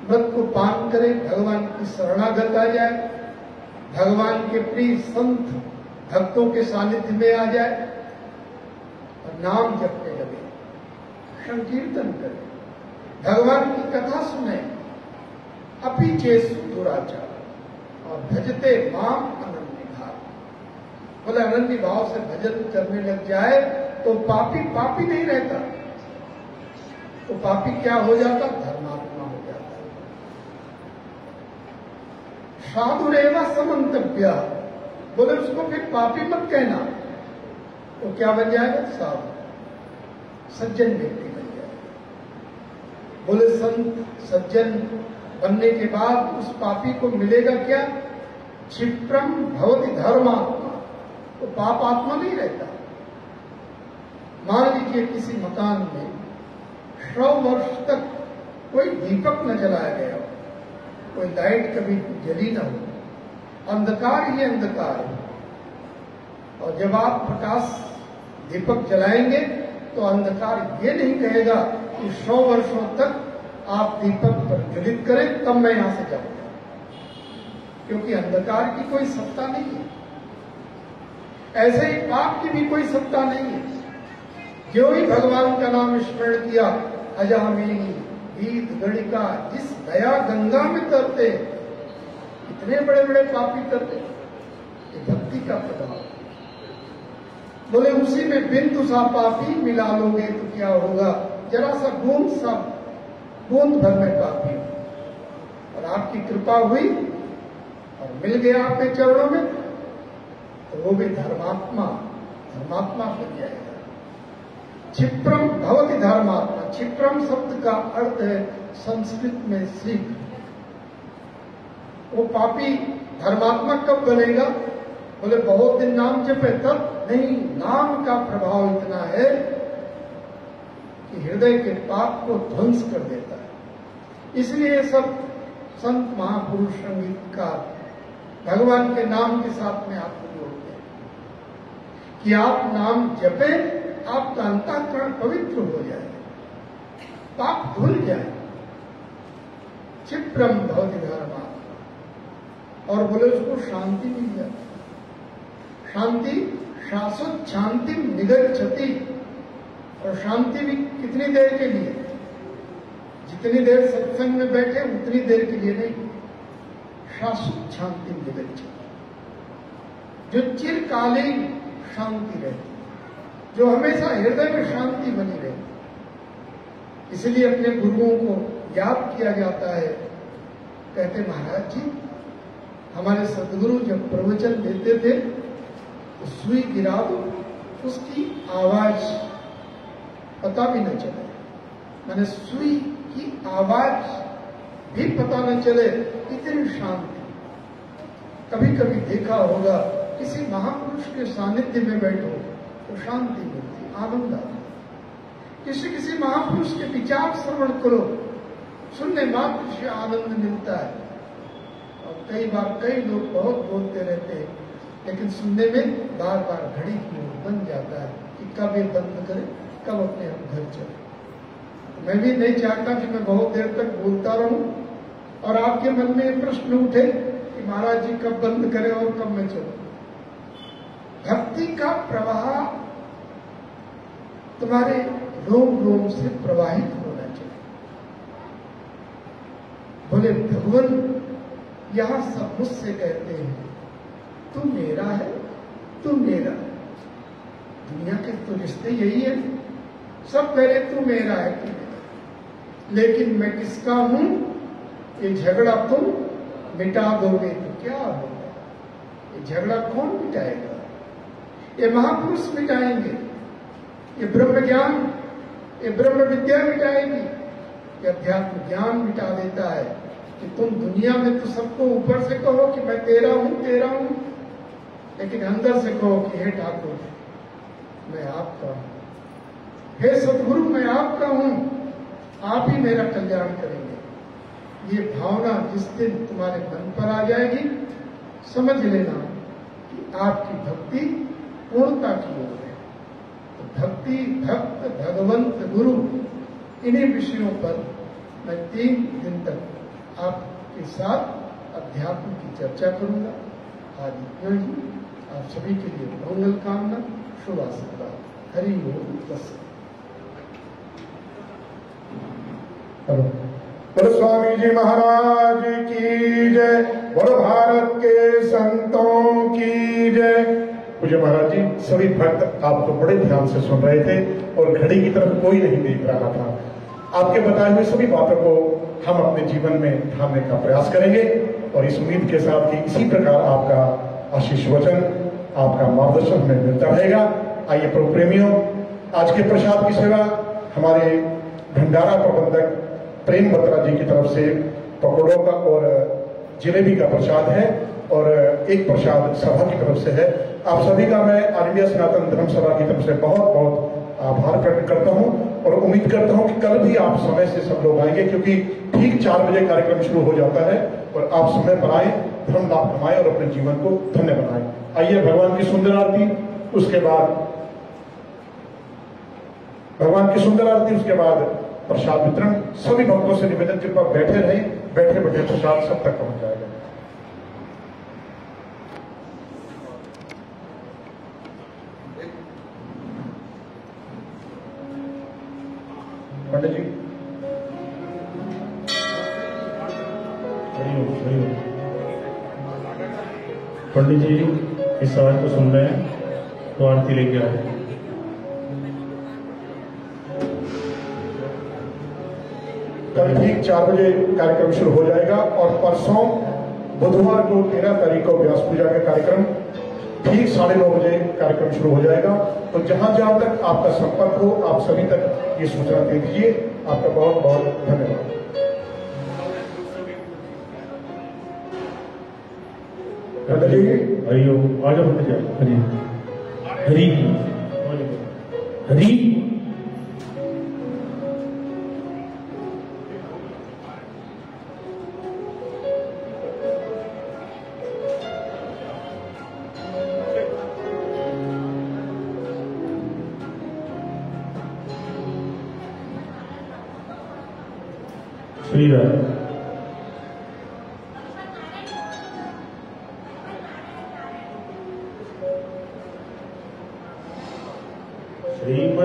व्रत को पान करे, भगवान की शरणागत आ जाए, भगवान के प्रिय संत भक्तों के सानिध्य में आ जाए और नाम जपने लगे, संकीर्तन करे, भगवान की कथा सुने, अपि चेसु दुराचार और भजते माम अनन्य भाव। बोले अनन्य भाव से भजन करने लग जाए तो पापी पापी नहीं रहता, तो पापी क्या हो जाता? धर्मात्मा हो जाता। साधुरेवा समंतव्य, बोले उसको फिर पापी मत कहना, तो क्या बन जाएगा? साधु, सज्जन व्यक्ति बन जाएगा। बोले संत सज्जन बनने के बाद उस पापी को मिलेगा क्या? क्षिप्रम भवति धर्मात्मा, तो पाप आत्मा नहीं रहता। मान लीजिए किसी मकान में 100 वर्ष तक कोई दीपक न जलाया गया हो, कोई लाइट कभी जली न हो, अंधकार ही अंधकार है। और जब आप प्रकाश दीपक जलाएंगे तो अंधकार ये नहीं कहेगा कि 100 वर्षों तक आप दीपक प्रज्वलित करें तब मैं यहां से जाऊंगा, क्योंकि अंधकार की कोई सत्ता नहीं है। ऐसे ही पाप की भी कोई सत्ता नहीं है। जो ही भगवान का नाम स्मरण किया, अजामिनी गीत गणिका जिस दया गंगा में तरते, इतने बड़े बड़े पापी तरते, ये भक्ति का प्रभाव। बोले उसी में बिंदु सा पापी मिला लोगे तो क्या होगा? जरा सा बूंद भर में पापी, और आपकी कृपा हुई और मिल गया आपके चरणों में, तो वो भी धर्मात्मा बन जाएगा। क्षिप्रम भवति धर्मात्मा। क्षिप्रम शब्द का अर्थ है संस्कृत में शीघ्र। वो पापी धर्मात्मा कब बनेगा? बोले बहुत दिन नाम जपे तब नहीं। नाम का प्रभाव इतना है कि हृदय के पाप को ध्वंस कर देता है। इसलिए सब संत महापुरुष संगीतकार भगवान के नाम के साथ में आपको जोड़ते हैं कि आप नाम जपे, आपका अंतःकरण पवित्र हो जाए, पाप धुल जाए। क्षिप्रम भवति धर्मात्मा, और बोले उसको शांति मिल जाए। शांति शाश्वत शांति निगच्छति, और शांति भी कितनी देर के लिए? जितनी देर सत्संग में बैठे उतनी देर के लिए नहीं, शाश्वत शांति निगच्छति, जो चिरकालीन शांति रहती, जो हमेशा हृदय में शांति बनी रहती। इसलिए अपने गुरुओं को याद किया जाता है। कहते महाराज जी, हमारे सदगुरु जब प्रवचन देते थे तो सुई गिरा दो, उसकी आवाज पता भी न चले, मैंने सुई की आवाज भी पता न चले, इतनी शांति। कभी कभी देखा होगा किसी महापुरुष के सानिध्य में बैठो तो शांति मिलती, आनंद आता। किसी महापुरुष के विचार श्रवण करो, सुनने मात्र से आनंद मिलता है। और कई बार कई लोग बहुत बोलते रहते हैं, लेकिन सुनने में बार बार घड़ी की ओर बन जाता है कि कब ये बंद करें, कब अपने हम घर चले। मैं भी नहीं चाहता कि मैं बहुत देर तक बोलता रहूं और आपके मन में ये प्रश्न उठे कि महाराज जी कब बंद करें और कब मैं चलूं। भक्ति का प्रवाह तुम्हारे रोम रोम से प्रवाहित होना चाहिए। बोले भगवान यहां सब मुझसे कहते हैं तू मेरा है, तू मेरा। दुनिया के तो रिश्ते यही है, सब कह रहे तू मेरा है, तू मेरा। लेकिन मैं किसका हूं? ये झगड़ा तुम मिटा दोगे तो क्या होगा? ये झगड़ा कौन मिटाएगा? ये महापुरुष मिटाएंगे, ये ब्रह्म ज्ञान, ये ब्रह्म विद्या मिटाएगी। ये अध्यात्म ज्ञान मिटा देता है कि तुम दुनिया में तो सबको ऊपर से कहो कि मैं तेरा हूं, लेकिन अंदर से कहो कि हे ठाकुर मैं आपका हूं, हे सदगुरु मैं आपका हूं, आप ही मेरा कल्याण करेंगे। ये भावना जिस दिन तुम्हारे मन पर आ जाएगी, समझ लेना कि आपकी भक्ति पूर्णता की ओर है। तो भक्ति, भक्त, भगवंत, गुरु, इन्हीं विषयों पर मैं 3 दिन तक आपके साथ अध्यात्म की चर्चा करूंगा। आज इतना ही। आप सभी के लिए मंगल कामना, शुभ आशीर्वाद। हरि ओम तत्सत। बोलो स्वामी जी महाराज की जय, बोलो भारत के संतों की जय। मुझे महाराज जी, सभी भक्त आपको बड़े ध्यान से सुन रहे थे और घड़ी की तरफ कोई नहीं देख रहा था। आपके बताए हुए सभी बातों को हम अपने जीवन में ढालने का प्रयास करेंगे और इस उम्मीद के साथ कि इसी प्रकार आपका आशीष वचन, आपका मार्गदर्शन हमें मिलता रहेगा। आइए प्रभु प्रेमियों, आज के प्रसाद की सेवा हमारे भंडारा प्रबंधक प्रेम बत्रा जी की तरफ से पकौड़ों का और जलेबी का प्रसाद है और एक प्रसाद सभा की तरफ से है। आप सभी का मैं ऑल इंडिया सनातन धर्म सभा की तरफ से बहुत बहुत आभार प्रकट करता हूं और उम्मीद करता हूं कि कल भी आप समय से सब लोग आएंगे, क्योंकि ठीक 4 बजे कार्यक्रम शुरू हो जाता है और आप समय पर आए, धर्म लाभ कमाएं और अपने जीवन को धन्य बनाएं। आइए भगवान की सुंदर आरती, उसके बाद भगवान की सुंदर आरती, उसके बाद प्रसाद वितरण। सभी भक्तों से निवेदन, कृपा बैठे रहे, बैठे बैठे प्रसाद सब तक पहुंच जाएगा। पंडित जी, पंडित जी इस आवाज को सुन रहे हैं तो आरती लेके आए। कल ठीक 4 बजे कार्यक्रम शुरू हो जाएगा और परसों बुधवार को 13 तारीख को व्यास पूजा का कार्यक्रम ठीक 9:30 बजे कार्यक्रम शुरू हो जाएगा। तो जहां जहां तक आपका संपर्क हो, आप सभी तक ये सूचना दे दीजिए। आपका बहुत बहुत धन्यवाद। हरिओ, आजा पंडित जी, हरि हरि हरि। श्रीराम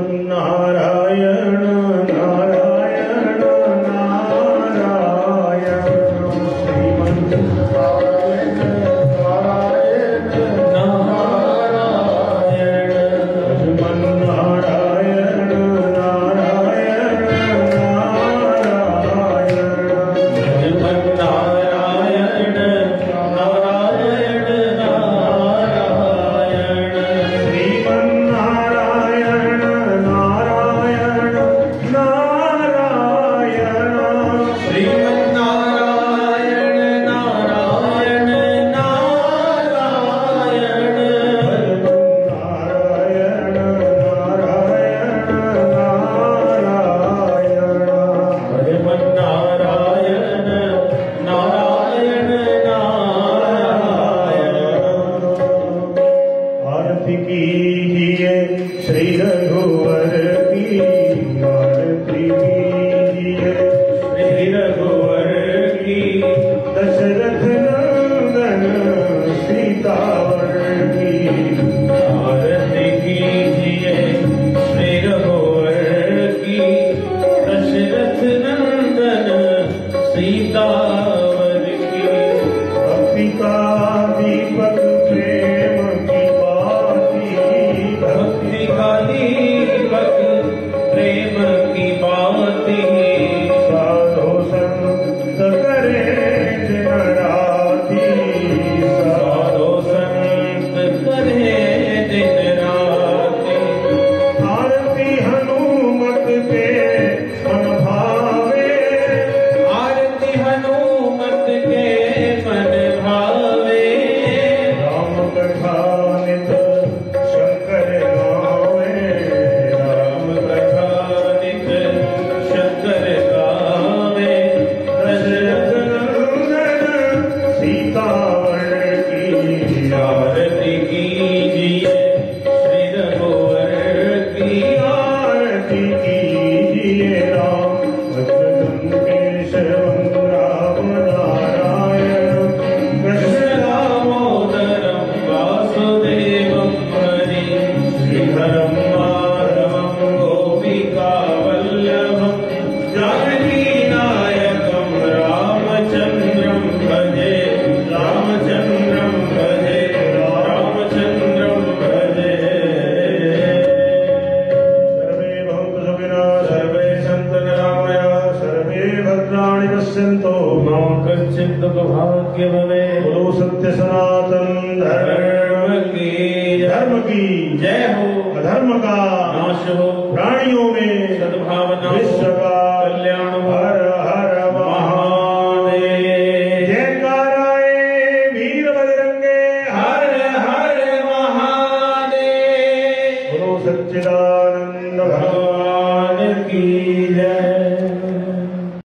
श्रीमन्नारायण नारायण नारायण श्रीमन्नारायण नारायण नारायण श्रीमन्नारायण नारायण भक्ति का दीपक कश्चित दुख भाग्य बने। बोलो सत्य सनातन धर्म की जय हो। अधर्म का नाश हो। प्राणियों में सद्भावना हो। विश्व का कल्याण हो। हर